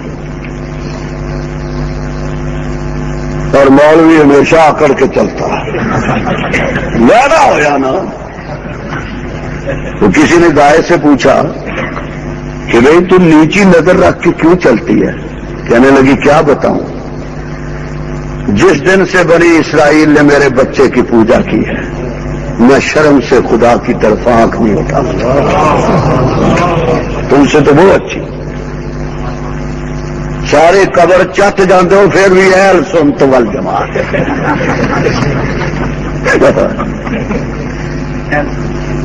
اور مولوی ہمیشہ آکڑ کے چلتا ہے. ویرا ہو یا نا. تو کسی نے گائے سے پوچھا کہ بھئی تم نیچی نظر رکھ کے کیوں چلتی ہے؟ کہنے لگی کیا بتاؤں, جس دن سے بنی اسرائیل نے میرے بچے کی پوجا کی ہے میں شرم سے خدا کی طرف آنکھ نہیں اٹھا. تم سے تو وہ اچھی. سارے قبر چٹ جاندے ہو پھر بھی اہل سنت والجماعت.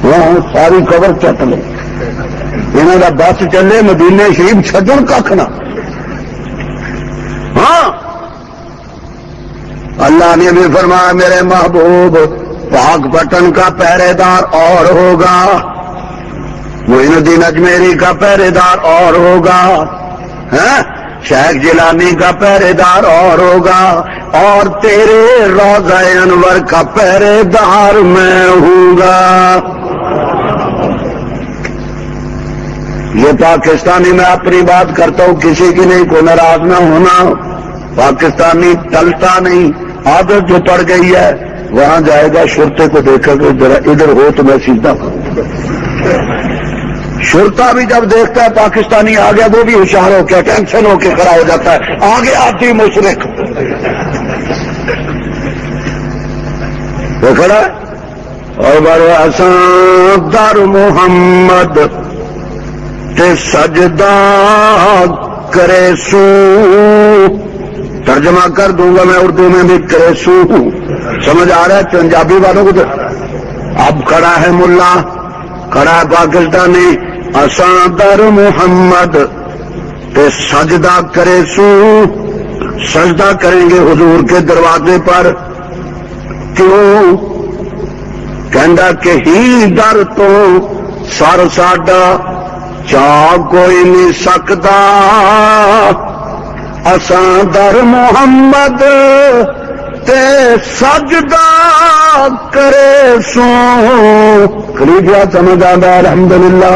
ہاں ساری قبر چٹ لو. انہوں کا بس چلے مدینے شریف چھڈن کھ نہ. ہاں اللہ نے بھی فرمایا میرے محبوب پاک پٹن کا پہرے دار اور ہوگا, معین الدین اجمیری کا پہرے دار اور ہوگا, شیخ جیلانی کا پہرے دار اور ہوگا, اور تیرے روضہ انور کا پہرے دار میں ہوں گا. یہ پاکستانی میں اپنی بات کرتا ہوں, کسی کی نہیں, کو ناراض نہ ہونا. پاکستانی ٹلتا نہیں, عادت جو پڑ گئی ہے وہاں جائے گا شرطے کو دیکھا کہ ادھر ہو تو میں سیدھا کروں. شرطا بھی جب دیکھتا ہے پاکستانی آ گیا وہ بھی ہوشیار ہو کے ٹینشن ہو کے کھڑا ہو جاتا ہے, آگے آتی مشرق وہ کھڑا اور بڑے آسان در محمد تے سجدہ کرے سو. ترجمہ کر دوں گا میں اردو میں بھی, کرے سو. سمجھ آ رہا ہے پنجابی والوں کو؟ اب کھڑا ہے ملا, کھڑا ہے پاکستانی, اساں در محمد تے سجدہ کرے سو. سجدہ کریں گے حضور کے دروازے پر. کیوں؟ کہندا کہ ہی در تو سر ساڈا چاہ کوئی نہیں سکتا, اساں در محمد تے سجدہ کرے سو. قریبیا سمجھ آتا الحمدللہ.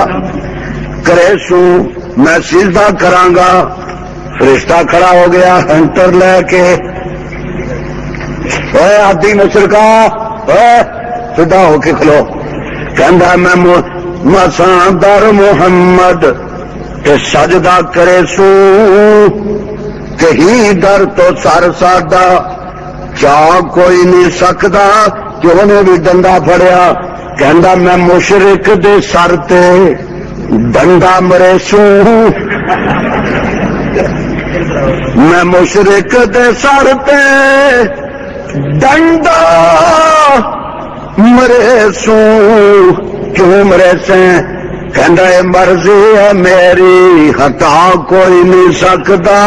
کرے سو میں سجدہ کراں گا. فرشتہ کھڑا ہو گیا ہنٹر لے کے, اے آدھی مشرکا سیدھا ہو کے کھلو. کہندا میں مساں در محمد تے سجدہ کرے سو, کہیں در تو سر ساڈا چاہ کوئی نہیں سکتا. کہ انہیں بھی ڈنڈا پھڑیا, کہندا میں مشرک دے سر تے ڈنڈا مرے سو. میں مشرک دے سر تے ڈنڈا مرے سو. کیوں مرے سے؟ کہندا اے مرضی ہے میری, ہٹا کوئی نہیں سکتا.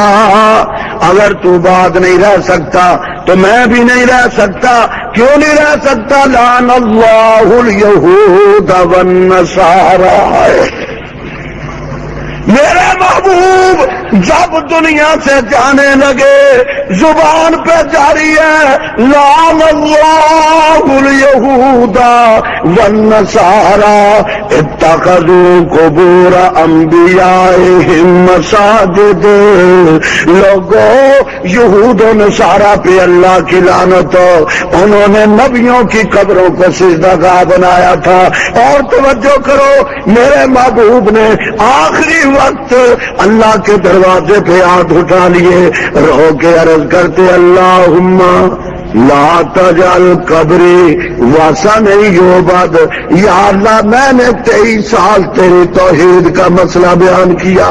اگر تو بعد نہیں رہ سکتا تو میں بھی نہیں رہ سکتا. کیوں نہیں رہ سکتا؟ لعن اللہ الیہود والنصارى. میرے محبوب جب دنیا سے جانے لگے زبان پہ جاری ہے لعن اللہ الیہود والنصارى اتخذوا قبور انبیائہم مساجد. لوگوں یہود و نصارہ پہ اللہ کی لعنت ہو, انہوں نے نبیوں کی قبروں کو سجدہ گاہ بنایا تھا. اور توجہ کرو, میرے محبوب نے آخری وقت اللہ کے دروازے پہ ہاتھ اٹھا لیے, رو کے عرض کرتے اللہم لا تجعل قبری واسن یعبد. یا اللہ میں نے 23 سال تیری توحید کا مسئلہ بیان کیا,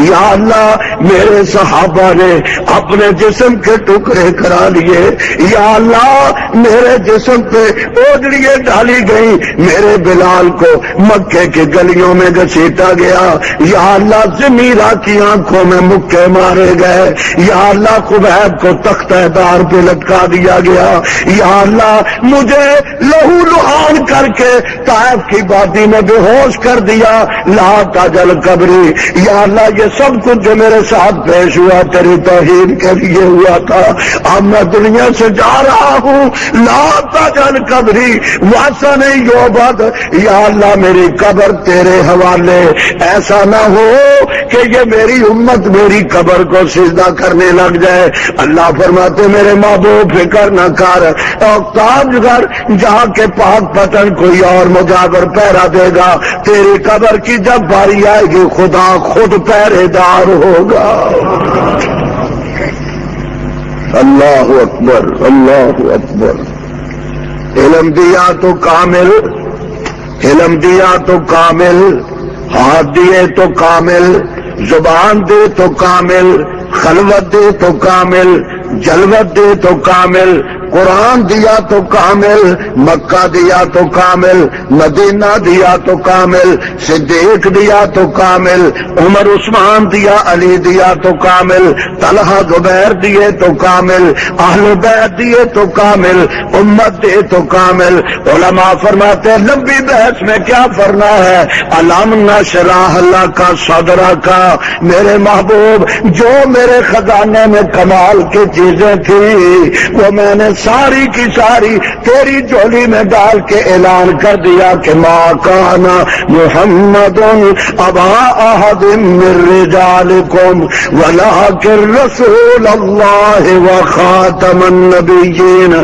یا اللہ میرے صحابہ نے اپنے جسم کے ٹکڑے کرا لیے, یا اللہ میرے جسم پہ اوجڑیاں ڈالی گئی, میرے بلال کو مکے کی گلیوں میں گھسیٹا گیا, یا اللہ زمیرہ کی آنکھوں میں مکے مارے گئے, یا اللہ خبیب کو تختہ دار پہ لٹکا دیا گیا. یا اللہ مجھے لہو لہان کر کے طائف کی وادی میں بے ہوش کر دیا. لا تجل قبری. یا اللہ یہ سب کچھ جو میرے ساتھ پیش ہوا تیری توحید کے لیے ہوا تھا. اب میں دنیا سے جا رہا ہوں. لا تجل قبری واسن یعبد. یا اللہ میری قبر تیرے حوالے. ایسا نہ ہو کہ یہ میری امت میری قبر کو سجدہ کرنے لگ جائے. اللہ فرماتے میرے محبوب فکر نہ کر. اور تاج گھر جہاں کے پاک پتن کوئی اور مجاور پہرا دے گا. تیری قبر کی جب باری آئے گی خدا خود پہرے دار ہوگا. اللہ اکبر اللہ اکبر. علم دیا تو کامل, علم دیا تو کامل, ہاتھ دیے تو کامل, زبان دے تو کامل, خلوت دے تو کامل, جلوت دے تو کامل, قرآن دیا تو کامل, مکہ دیا تو کامل, مدینہ دیا تو کامل, صدیق دیا تو کامل, عمر عثمان دیا, علی دیا تو کامل, طلحہ زبیر دیے تو کامل, اہل بیت دیے تو کامل, امت دے تو کامل. علماء فرماتے ہیں لمبی بحث میں کیا فرنا ہے. علم نشرح لک صدرک. میرے محبوب جو میرے خزانے میں کمال کی چیزیں تھیں وہ میں نے ساری کی ساری تیری جھولی میں ڈال کے اعلان کر دیا کہ ما کان محمد ابا احد من رجالکم ولکن رسول اللہ وخاتم النبیین.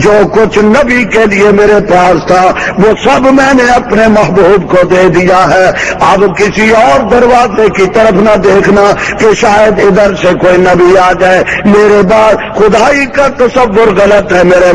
جو کچھ نبی کے لیے میرے پاس تھا وہ سب میں نے اپنے محبوب کو دے دیا ہے. اب کسی اور دروازے کی طرف نہ دیکھنا کہ شاید ادھر سے کوئی نبی آ جائے. میرے بعد خدائی کا تصور غلط ہے میرے